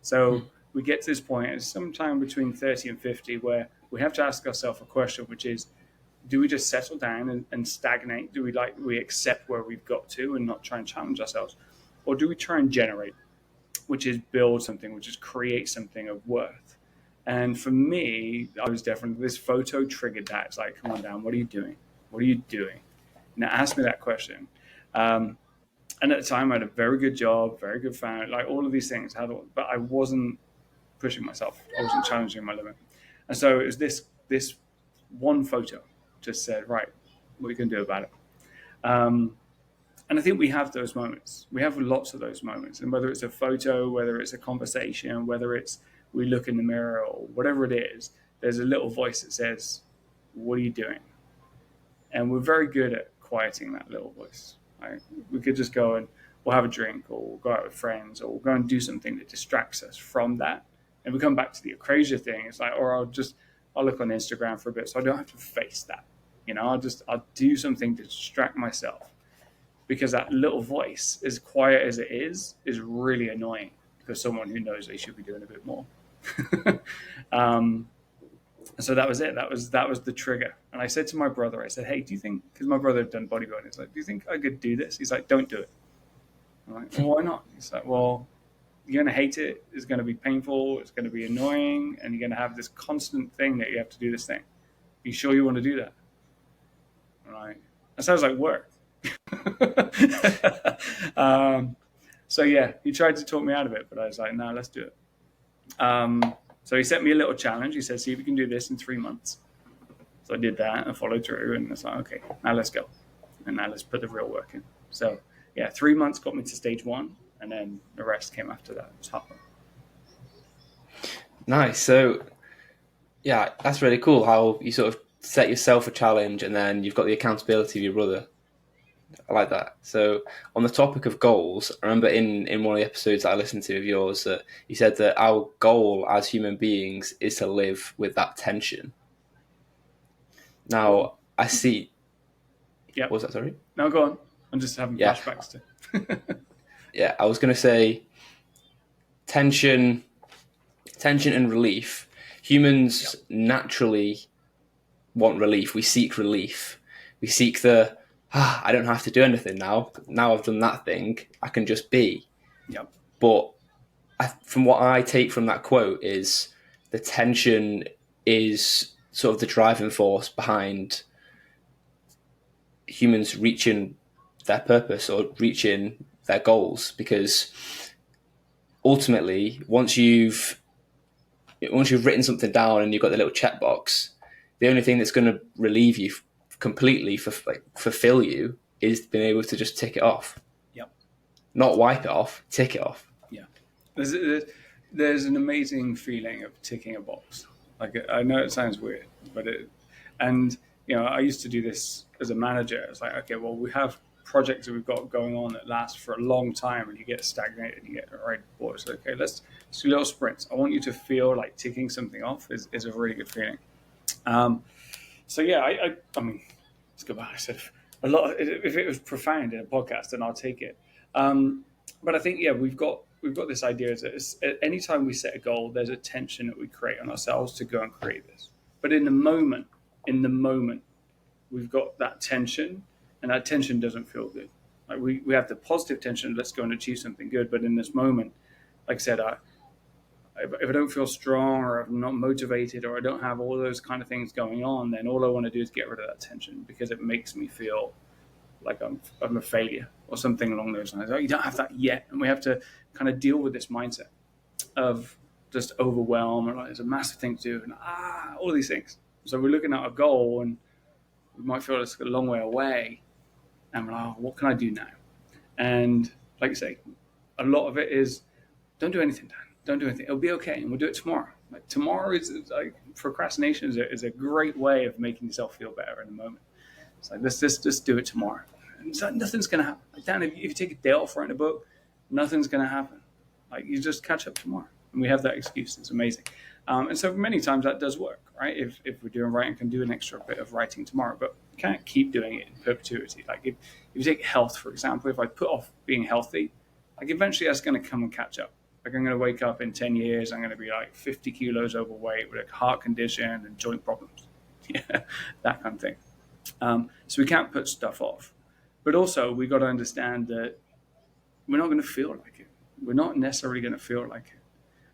So we get to this point, it's sometime between 30 and 50, where we have to ask ourselves a question, which is, do we just settle down and stagnate? Do we accept where we've got to and not try and challenge ourselves? Or do we try and generate, which is build something, which is create something of worth? And for me, I was definitely, this photo triggered that. It's like, come on, Dan, what are you doing? What are you doing? Now, ask me that question. And at the time, I had a very good job, very good family, like all of these things. But I wasn't pushing myself. I wasn't challenging my limit. And so it was this one photo just said, right, what are you going to do about it? And I think we have those moments. We have lots of those moments. And whether it's a photo, whether it's a conversation, whether it's we look in the mirror or whatever it is, there's a little voice that says, what are you doing? And we're very good at quieting that little voice. Right? We could just go and we'll have a drink, or we'll go out with friends, or we'll go and do something that distracts us from that. And we come back to the acrasia thing. It's like, or I'll look on Instagram for a bit so I don't have to face that. I'll do something to distract myself, because that little voice, as quiet as it is really annoying for someone who knows they should be doing a bit more. So that was it. That was the trigger. And I said to my brother, I said, hey, do you think, because my brother had done bodybuilding, he's like, do you think I could do this? He's like, don't do it. I'm like, well, why not? He's like, well, you're going to hate it. It's going to be painful. It's going to be annoying. And you're going to have this constant thing that you have to do this thing. Are you sure you want to do that? I'm like, that sounds like work. So yeah, he tried to talk me out of it, but I was like, no, let's do it. So he set me a little challenge. He said, see if you can do this in 3 months. So I did that and followed through, and it's like, okay, now let's go. And now let's put the real work in. So yeah, 3 months got me to stage 1, and then the rest came after that. It was hard. Nice. So yeah, that's really cool how you sort of set yourself a challenge and then you've got the accountability of your brother. I like that. So on the topic of goals, I remember in one of the episodes that I listened to of yours that you said that our goal as human beings is to live with that tension. Now, I see... Yeah. What was that, sorry? No, go on. I'm just having flashbacks to... Yeah, I was going to say tension and relief. Humans naturally want relief. We seek relief. We seek I don't have to do anything now. Now I've done that thing, I can just be. Yep. But from what I take from that quote is the tension is sort of the driving force behind humans reaching their purpose or reaching their goals, because ultimately once you've written something down and you've got the little checkbox, the only thing that's going to relieve you completely, fulfill you, is being able to just tick it off. Yep. Not wipe it off, tick it off. Yeah. There's an amazing feeling of ticking a box. Like, I know it sounds weird, but I used to do this as a manager. It's like, okay, well, we have projects that we've got going on that last for a long time, and you get stagnated, and you get right bored. So, okay, let's So little sprints. I want you to feel like ticking something off is a really good feeling. So yeah, I mean, let's go back. I said a lot. If it was profound in a podcast, then I'll take it. But I think we've got this idea that any time we set a goal, there's a tension that we create on ourselves to go and create this. But in the moment, we've got that tension, and that tension doesn't feel good. Like we have the positive tension, let's go and achieve something good. But in this moment, like I said, if I don't feel strong, or I'm not motivated, or I don't have all those kind of things going on, then all I want to do is get rid of that tension, because it makes me feel like I'm a failure or something along those lines. Oh, you don't have that yet. And we have to kind of deal with this mindset of just overwhelm, and like, there's a massive thing to do, and all these things. So we're looking at a goal, and we might feel it's a long way away, and we're like, oh, what can I do now? And like I say, a lot of it is, don't do anything, Dan. Don't do anything. It'll be okay, and we'll do it tomorrow. Like tomorrow is like, procrastination is a great way of making yourself feel better in the moment. It's like, let's just do it tomorrow. And so nothing's going to happen. Like, Dan, if you take a day off writing a book, nothing's going to happen. Like, you just catch up tomorrow. And we have that excuse. It's amazing. And so many times that does work, right? If we're doing writing, can do an extra bit of writing tomorrow, but we can't keep doing it in perpetuity. Like if you take health, for example, if I put off being healthy, like eventually that's going to come and catch up. Like I'm going to wake up in 10 years, I'm going to be like 50 kilos overweight with a heart condition and joint problems. Yeah, that kind of thing. So we can't put stuff off. But also we got to understand that we're not going to feel like it. We're not necessarily going to feel like it.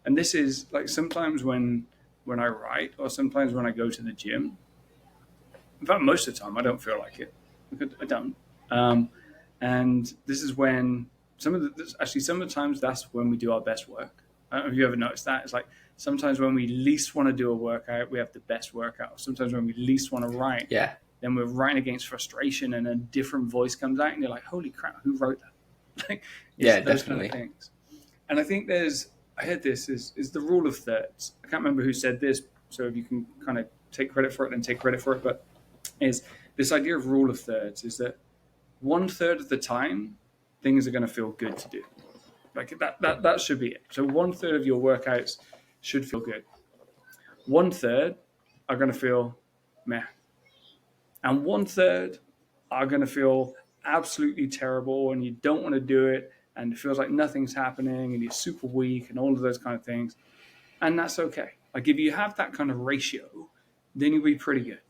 And this is like sometimes when I write, or sometimes when I go to the gym. In fact, most of the time I don't feel like it. I don't. And this is when some of the times that's when we do our best work. Have you ever noticed that? It's like sometimes when we least want to do a workout, we have the best workout. Sometimes when we least want to write, then we're writing against frustration, and a different voice comes out, and you're like, "Holy crap, who wrote that?" Like, those definitely. kind of things. And I think I heard this is the rule of thirds. I can't remember who said this, so if you can kind of take credit for it, then take credit for it. But is this idea of rule of thirds is that 1/3 of the time things are going to feel good to do. Like that should be it. So 1/3 of your workouts should feel good. 1/3 are going to feel meh. And 1/3 are going to feel absolutely terrible, and you don't want to do it, and it feels like nothing's happening, and you're super weak, and all of those kind of things. And that's okay. Like if you have that kind of ratio, then you'll be pretty good.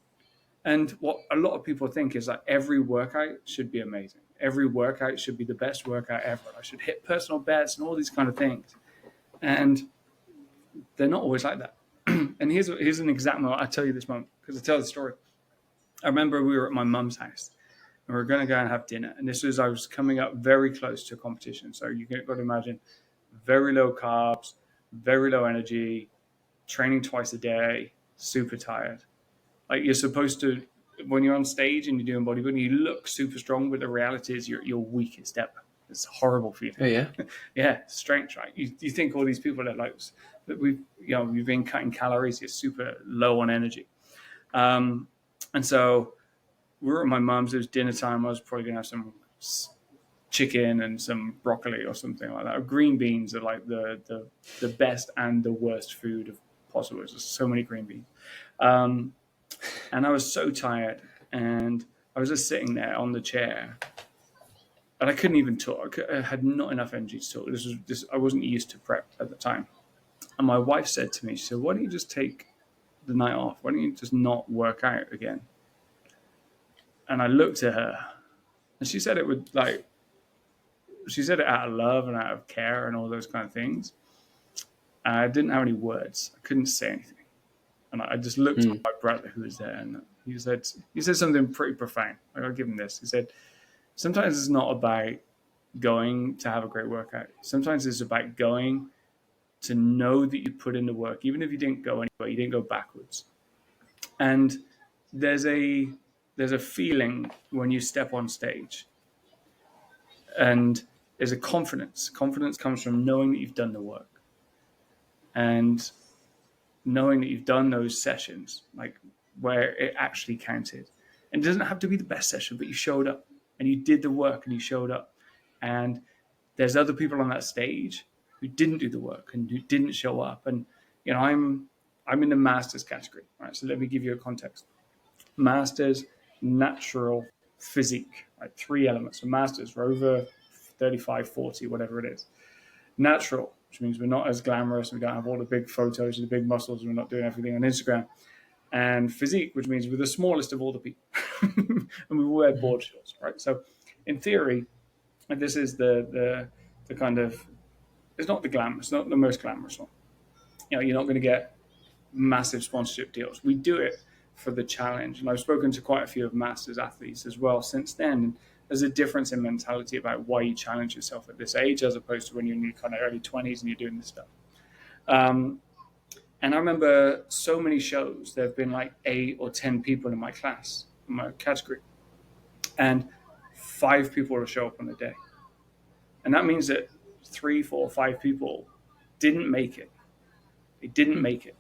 And what a lot of people think is that every workout should be amazing. Every workout should be the best workout ever. I should hit personal bests and all these kind of things. And they're not always like that. And here's an example. I'll tell you this moment because I tell the story. I remember we were at my mum's house, and we were going to go and have dinner. And I was coming up very close to a competition. So you can got to imagine very low carbs, very low energy, training twice a day, super tired. Like you're supposed to, when you're on stage and you're doing bodybuilding, you look super strong, but the reality is you're weakest ever. It's a horrible feeling. Oh yeah. Yeah, strange, right? You think all these people are like, we've been cutting calories, you're super low on energy. And so we were at my mum's. It was dinner time. I was probably going to have some chicken and some broccoli or something like that. Green beans are like the best and the worst food possible. There's so many green beans. And I was so tired, and I was just sitting there on the chair, and I couldn't even talk. I had not enough energy to talk. I wasn't used to prep at the time. And my wife said to me, she said, "Why don't you just take the night off? Why don't you just not work out again?" And I looked at her, and she said it out of love and out of care and all those kind of things. And I didn't have any words. I couldn't say anything. And I just looked at my brother who was there, and he said something pretty profound. I'll give him this. He said, sometimes it's not about going to have a great workout. Sometimes it's about going to know that you put in the work. Even if you didn't go anywhere, you didn't go backwards. And there's a feeling when you step on stage. And there's a confidence. Confidence comes from knowing that you've done the work. And knowing that you've done those sessions, like where it actually counted. And it doesn't have to be the best session, but you showed up and you did the work and you showed up. And there's other people on that stage who didn't do the work and who didn't show up. And I'm in the masters category, right? So let me give you a context. Masters, natural, physique, right? 3 elements. So masters, we're over 35, 40, whatever it is. Natural, which means we're not as glamorous. We don't have all the big photos and the big muscles. We're not doing everything on Instagram. And physique, which means we're the smallest of all the people. And we wear board shorts, right? So in theory, this is the kind of, it's not the glamorous, not the most glamorous one. You're not going to get massive sponsorship deals. We do it for the challenge. And I've spoken to quite a few of masters athletes as well since then. And there's a difference in mentality about why you challenge yourself at this age as opposed to when you're in your kind of early 20s and you're doing this stuff. And I remember so many shows, there have been like 8 or 10 people in my class, in my category, and 5 people will show up on the day. And that means that 3, 4, 5 people didn't make it. They didn't make it.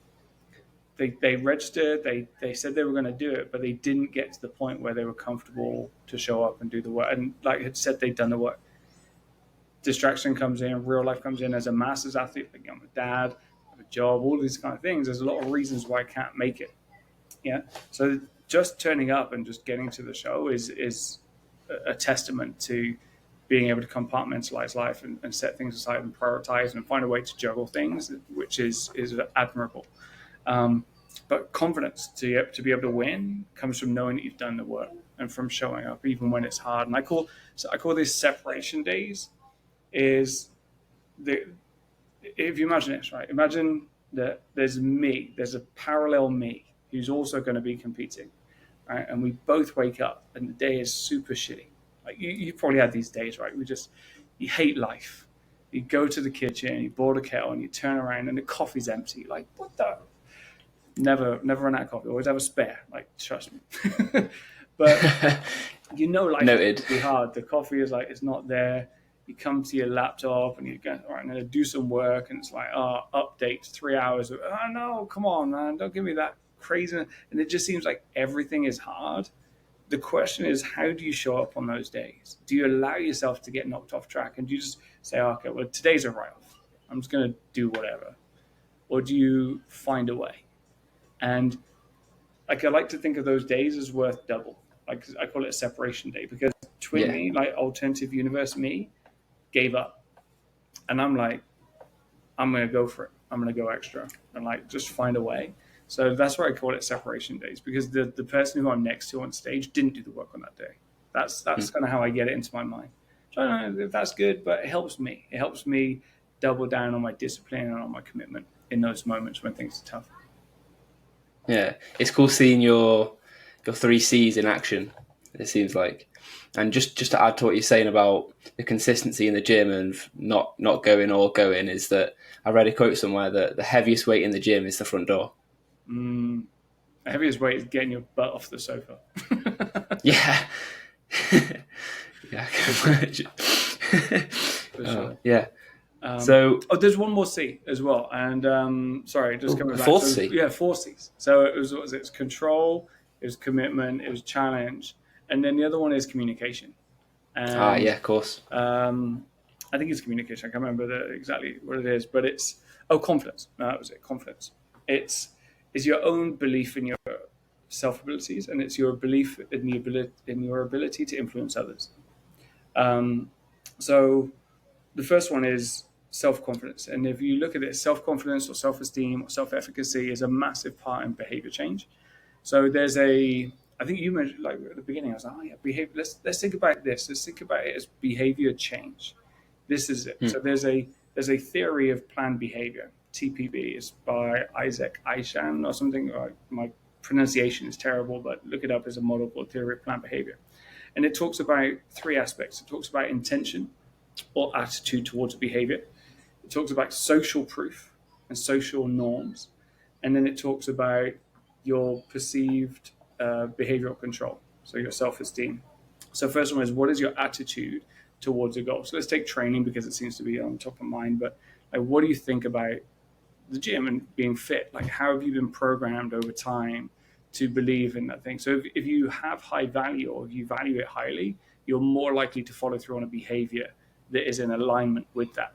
They registered, they said they were going to do it, but they didn't get to the point where they were comfortable to show up and do the work. And like I had said, they'd done the work. Distraction comes in, real life comes in. As a masters athlete, like I'm a dad, I have a job, all these kind of things. There's a lot of reasons why I can't make it. Yeah. So just turning up and just getting to the show is a testament to being able to compartmentalize life and set things aside and prioritize and find a way to juggle things, which is admirable. But confidence to be able to win comes from knowing that you've done the work and from showing up even when it's hard. And I call this separation days. If you imagine this, right? Imagine that there's a parallel me who's also going to be competing, right? And we both wake up and the day is super shitty. Like you probably had these days, right? You hate life. You go to the kitchen, you boil a kettle, and you turn around and the coffee's empty. Like, what the? Never run out of coffee. Always have a spare. Like, trust me. But life Noted. will be hard. The coffee is like, it's not there. You come to your laptop and you go, all right, I'm going to do some work. And it's like, updates, 3 hours. Oh, no, come on, man. Don't give me that crazy. And it just seems like everything is hard. The question is, how do you show up on those days? Do you allow yourself to get knocked off track? And do you just say, okay, well, today's a write-off. I'm just going to do whatever. Or do you find a way? And like I like to think of those days as worth double. Like I call it a separation day because twin me, like alternative universe me, gave up. And I'm like, I'm going to go for it. I'm going to go extra and like just find a way. So that's why I call it separation days because the person who I'm next to on stage didn't do the work on that day. That's kind of how I get it into my mind. So I don't know if that's good, but it helps me. It helps me double down on my discipline and on my commitment in those moments when things are tough. Yeah, it's cool seeing your 3 C's in action, it seems like. And just to add to what you're saying about the consistency in the gym and not going or going, is that I read a quote somewhere that the heaviest weight in the gym is the front door. The heaviest weight is getting your butt off the sofa. Yeah. Yeah, I can imagine. For sure. Yeah. So there's one more C as well, and sorry, just coming back. 4th C. Yeah, 4 C's. So it was It's control, it was commitment, it was challenge, and then the other one is communication. And, yeah, of course. I think it's communication. I can't remember exactly what it is, but it's confidence. No, that was it. Confidence. It's your own belief in your self abilities, and it's your belief in your ability to influence others. So the first one is self-confidence. And if you look at it, self-confidence or self-esteem or self-efficacy is a massive part in behavior change. So I think you mentioned like at the beginning, I was like, behavior. Let's think about this. Let's think about it as behavior change. This is it. So there's a theory of planned behavior. TPB is by Isaac Aishan or something. My pronunciation is terrible, but look it up as a model called theory of planned behavior. And it talks about 3 aspects. It talks about intention or attitude towards a behavior. It talks about social proof and social norms. And then it talks about your perceived behavioral control, so your self-esteem. So first one is, what is your attitude towards a goal? So let's take training because it seems to be on top of mind, but like, what do you think about the gym and being fit? Like, how have you been programmed over time to believe in that thing? So if you have high value or if you value it highly, you're more likely to follow through on a behavior that is in alignment with that.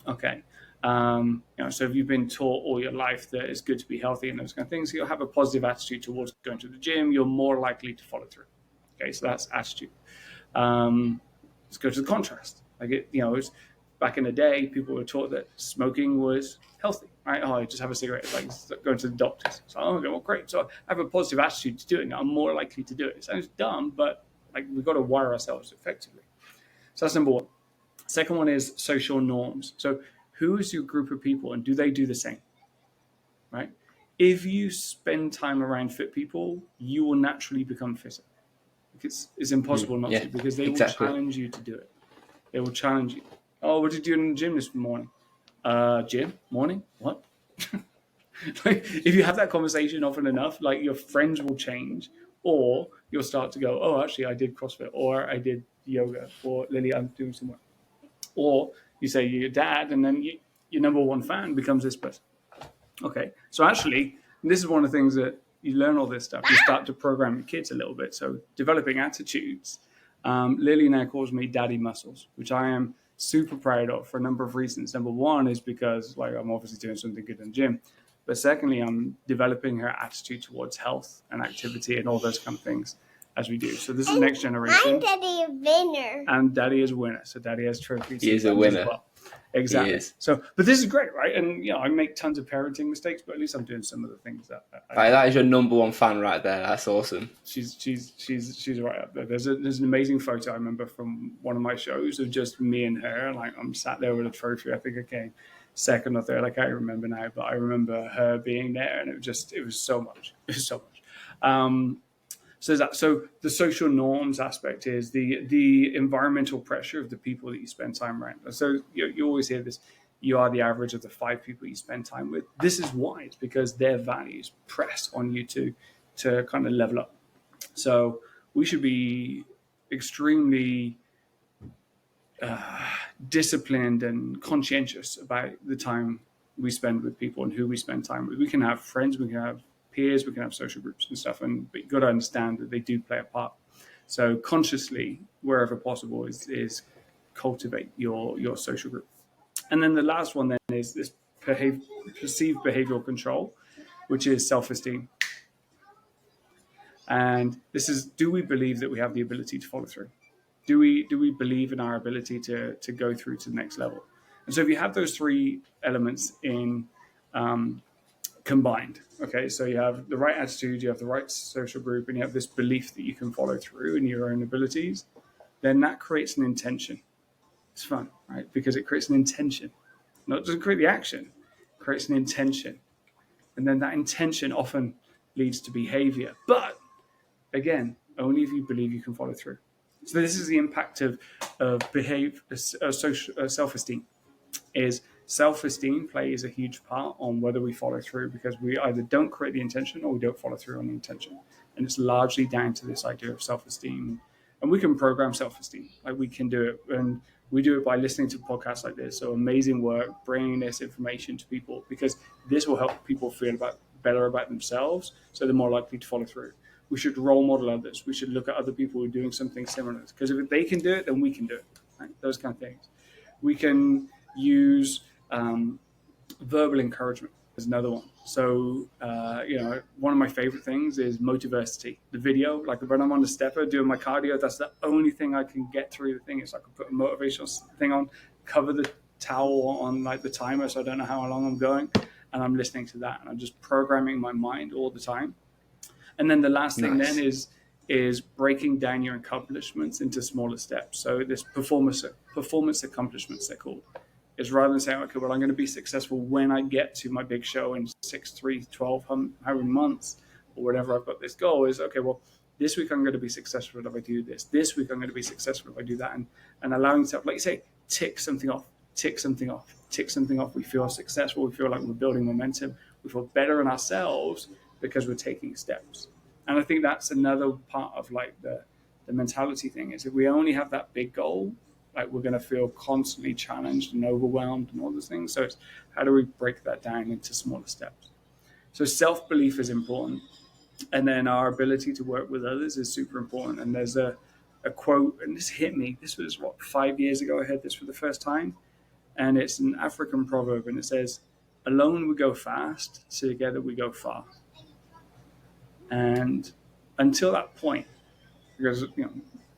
Okay. So if you've been taught all your life that it's good to be healthy and those kind of things, you'll have a positive attitude towards going to the gym. You're more likely to follow through. Okay, so that's attitude. Let's go to the contrast. It's back in the day, people were taught that smoking was healthy, right? Oh, I just have a cigarette. It's like going to the doctors. So, okay, well, great. So I have a positive attitude to doing it. I'm more likely to do it. It sounds dumb, but we've got to wire ourselves effectively. So that's number one. Second one is social norms. So who is your group of people and do they do the same? Right? If you spend time around fit people, you will naturally become fitter. It's impossible not to, because they will challenge you to do it. They will challenge you. Oh, what did you do in the gym this morning? Gym? Morning? What? If you have that conversation often enough, your friends will change, or you'll start to go, oh, actually, I did CrossFit, or I did yoga, or Lily, I'm doing some work. Or you say your dad, and then your number one fan becomes this person. Okay, so actually, this is one of the things that you learn all this stuff. You start to program your kids a little bit. So developing attitudes. Lily now calls me Daddy Muscles, which I am super proud of for a number of reasons. Number one is because I'm obviously doing something good in the gym. But secondly, I'm developing her attitude towards health and activity and all those kind of things as we do. So this is next generation. I'm Daddy a winner. And Daddy is a winner. So Daddy has trophies. He is a winner. As well. Exactly. So, but this is great, right? And I make tons of parenting mistakes, but at least I'm doing some of the things that. That is your number one fan right there. That's awesome. She's right up there. There's an amazing photo I remember from one of my shows of just me and her. I'm sat there with a trophy. I think I came second or third. I can't remember now, but I remember her being there, and it was so much. It was so much. So the social norms aspect is the environmental pressure of the people that you spend time around. So you always hear this, you are the average of the 5 people you spend time with. This is why. It's because their values press on you to kind of level up. So we should be extremely disciplined and conscientious about the time we spend with people and who we spend time with. We can have friends, we can have peers, we can have social groups and stuff, but you've got to understand that they do play a part. So consciously, wherever possible, is cultivate your social group. And then the last one then is this perceived behavioral control, which is self-esteem. And this is, do we believe that we have the ability to follow through? Do we believe in our ability to go through to the next level? And so if you have those 3 elements in combined, okay, so you have the right attitude, you have the right social group, and you have this belief that you can follow through in your own abilities, then that creates an intention. It's fun, right? Because it creates an intention. Not just create the action, it creates an intention. And then that intention often leads to behavior. But again, only if you believe you can follow through. So this is the impact of social self-esteem. Is self-esteem plays a huge part on whether we follow through, because we either don't create the intention or we don't follow through on the intention. And it's largely down to this idea of self-esteem. And we can program self-esteem. We can do it. And we do it by listening to podcasts like this. So amazing work, bringing this information to people, because this will help people feel better about themselves. So they're more likely to follow through. We should role model others. We should look at other people who are doing something similar. Because if they can do it, then we can do it. Right? Those kind of things. We can use verbal encouragement is another one. So, one of my favorite things is Motiversity. The video, when I'm on the stepper doing my cardio, that's the only thing I can get through the thing. Is I can put a motivational thing on, cover the towel on the timer so I don't know how long I'm going, and I'm listening to that. And I'm just programming my mind all the time. And then the last thing then is breaking down your accomplishments into smaller steps. So this performance accomplishments, they're called. Is rather than saying, okay, well, I'm going to be successful when I get to my big show in 6, 3, 12, however months, or whatever I've got this goal, is, okay, well, this week I'm going to be successful if I do this. This week I'm going to be successful if I do that. And allowing yourself, like you say, tick something off. We feel successful. We feel like we're building momentum. We feel better in ourselves because we're taking steps. And I think that's another part of the mentality thing, is if we only have that big goal, we're going to feel constantly challenged and overwhelmed and all those things. So it's how do we break that down into smaller steps? So self-belief is important. And then our ability to work with others is super important. And there's a quote, and this hit me. This was 5 years ago I heard this for the first time. And it's an African proverb, and it says, "Alone we go fast, together we go far." And until that point, because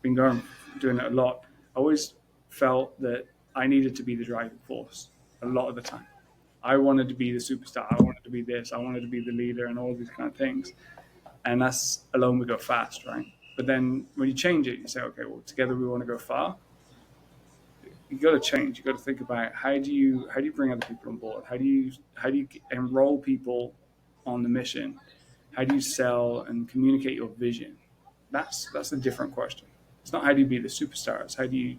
been doing it a lot, I always felt that I needed to be the driving force a lot of the time. I wanted to be the superstar. I wanted to be this. I wanted to be the leader, and all these kind of things. And that's alone we go fast, right? But then when you change it, you say, okay, well, together we want to go far. You got to change. You got to think about how do you bring other people on board? How do you enroll people on the mission? How do you sell and communicate your vision? That's a different question. It's not how do you be the superstar. It's how do you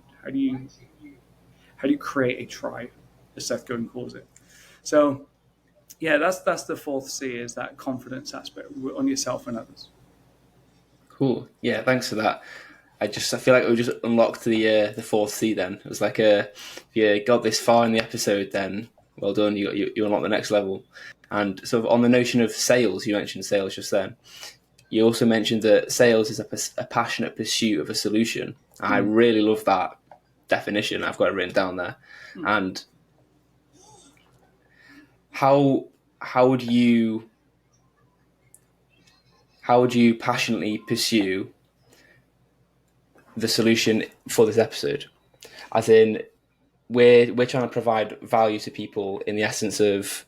create a tribe, as Seth Godin calls it. So yeah, that's the fourth C, is that confidence aspect on yourself and others. Cool. Yeah, thanks for that. I feel like we just unlocked the fourth C. Then it was like if you got this far in the episode, then well done. You unlocked the next level. And sort of on the notion of sales, you mentioned sales just then. You also mentioned that sales is a passionate pursuit of a solution. I really love that definition. I've got it written down there. And how would you passionately pursue the solution for this episode? As in, we're trying to provide value to people in the essence of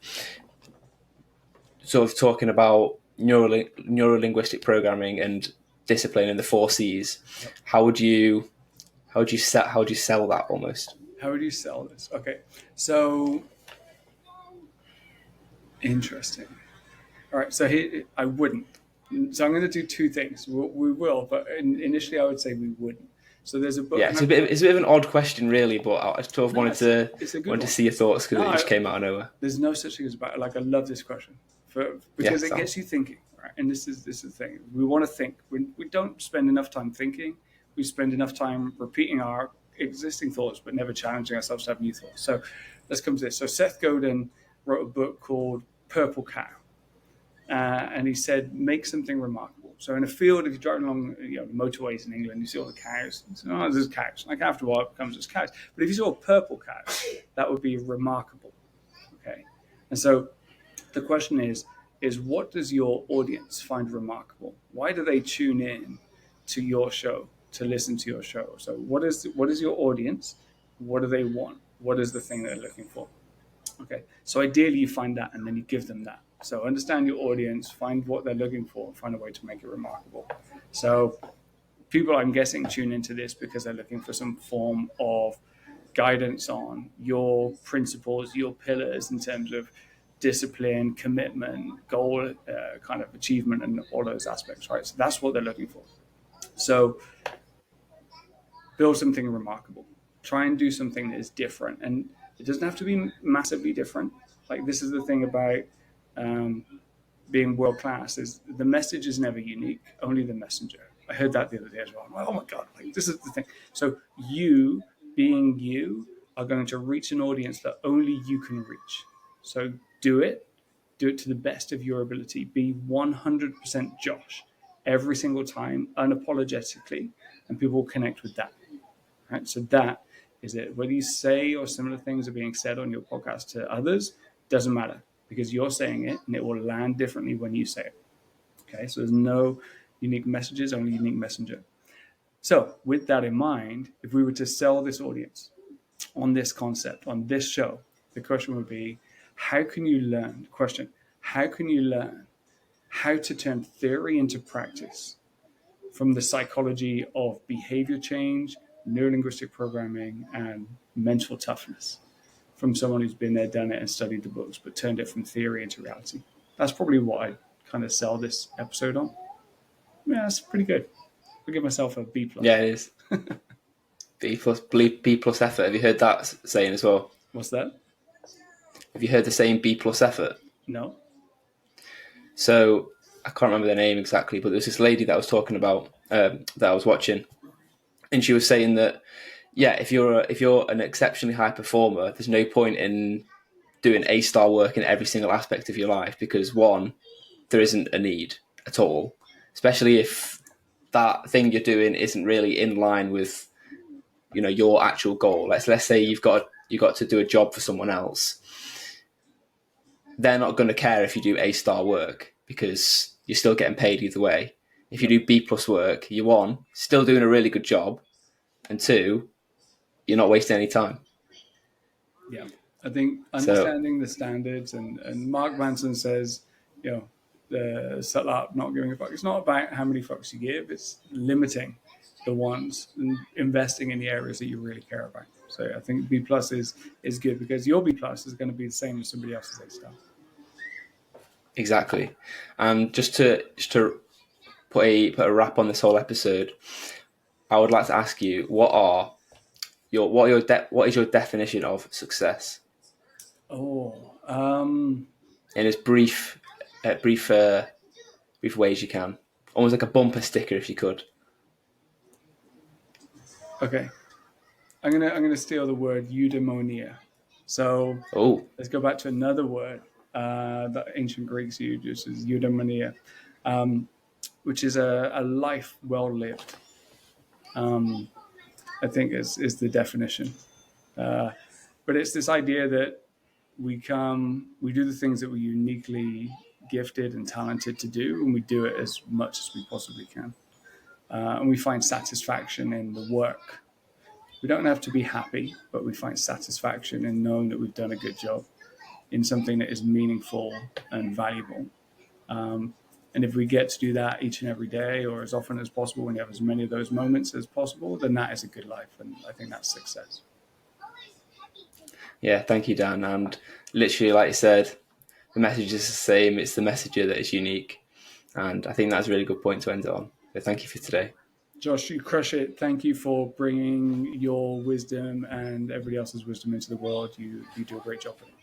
sort of talking about neuro-linguistic programming and discipline and the 4 C's. How would you sell that almost? How would you sell this? Okay, so interesting. All right, so I wouldn't. So I'm going to do two things. We will, but initially I would say we wouldn't. So there's a book. Yeah, it's a bit of an odd question, really, but I sort of wanted to see your thoughts because it just came out of nowhere. There's no such thing as bad. Like, I love this question because it gets you thinking, right? And this is the thing. We want to think. We don't spend enough time thinking. We spend enough time repeating our existing thoughts, but never challenging ourselves to have new thoughts. So let's come to this. So Seth Godin wrote a book called Purple Cow. And he said, make something remarkable. So in a field, if you're driving along the motorways in England, you see all the cows. So, there's cows. Like, after a while, it becomes just cows. But if you saw a purple cow, that would be remarkable. Okay. And so the question is what does your audience find remarkable? Why do they tune in to your show, to listen to your show? So what is your audience? What do they want? What is the thing they're looking for? Okay. So ideally, you find that, and then you give them that. So understand your audience, find what they're looking for, find a way to make it remarkable. So people, I'm guessing, tune into this because they're looking for some form of guidance on your principles, your pillars in terms of discipline, commitment, goal, kind of achievement, and all those aspects, right? So that's what they're looking for. So build something remarkable. Try and do something that is different. And it doesn't have to be massively different. Like, this is the thing about being world class, is the message is never unique, only the messenger. I heard that the other day as well. I'm like, oh my God, like, this is the thing. So you, being you, are going to reach an audience that only you can reach. So do it to the best of your ability. Be 100% Josh every single time, unapologetically, and people will connect with that. Right? So that is it. Whether you say or similar things are being said on your podcast to others, doesn't matter, because you're saying it and it will land differently when you say it. Okay, so there's no unique messages, only unique messenger. So with that in mind, if we were to sell this audience on this concept, on this show, the question would be, how can you learn? Question, how can you learn how to turn theory into practice from the psychology of behavior change, neuro-linguistic programming, and mental toughness, from someone who's been there, done it, and studied the books, but turned it from theory into reality? That's probably what I kind of sell this episode on. Yeah, that's pretty good. I'll give myself a B+. Yeah, it is. B plus effort. Have you heard that saying as well? What's that? Have you heard the saying B plus effort? No. So I can't remember the name exactly, but there was this lady that I was talking about that I was watching, and she was saying that, yeah, if you're an exceptionally high performer, there's no point in doing A-star work in every single aspect of your life, because one, there isn't a need at all, especially if that thing you're doing isn't really in line with, your actual goal. Let's say you've got you got to do a job for someone else, they're not going to care if you do A-star work because you're still getting paid either way. If you do B+ work, you're one, still doing a really good job, and two, you're not wasting any time. Yeah, I think understanding the standards, and Mark Manson says, the settle up, not giving a fuck. It's not about how many fucks you give, it's limiting the ones and investing in the areas that you really care about. So I think B+ is good because your B+ is going to be the same as somebody else's A-star. Exactly. And just to put a wrap on this whole episode, I would like to ask you, what is your definition of success? In as brief ways you can, almost like a bumper sticker, if you could. Okay, I'm gonna steal the word eudaimonia. So let's go back to another word that ancient Greeks used, which is eudaimonia, which is a life well lived. I think is the definition. But it's this idea that we do the things that we're uniquely gifted and talented to do, and we do it as much as we possibly can. And we find satisfaction in the work. We don't have to be happy, but we find satisfaction in knowing that we've done a good job in something that is meaningful and valuable. And if we get to do that each and every day, or as often as possible, when you have as many of those moments as possible, then that is a good life. And I think that's success. Yeah, thank you, Dan. And literally, like you said, the message is the same. It's the messenger that is unique. And I think that's a really good point to end it on. So thank you for today. Josh, you crush it. Thank you for bringing your wisdom and everybody else's wisdom into the world. You do a great job with it.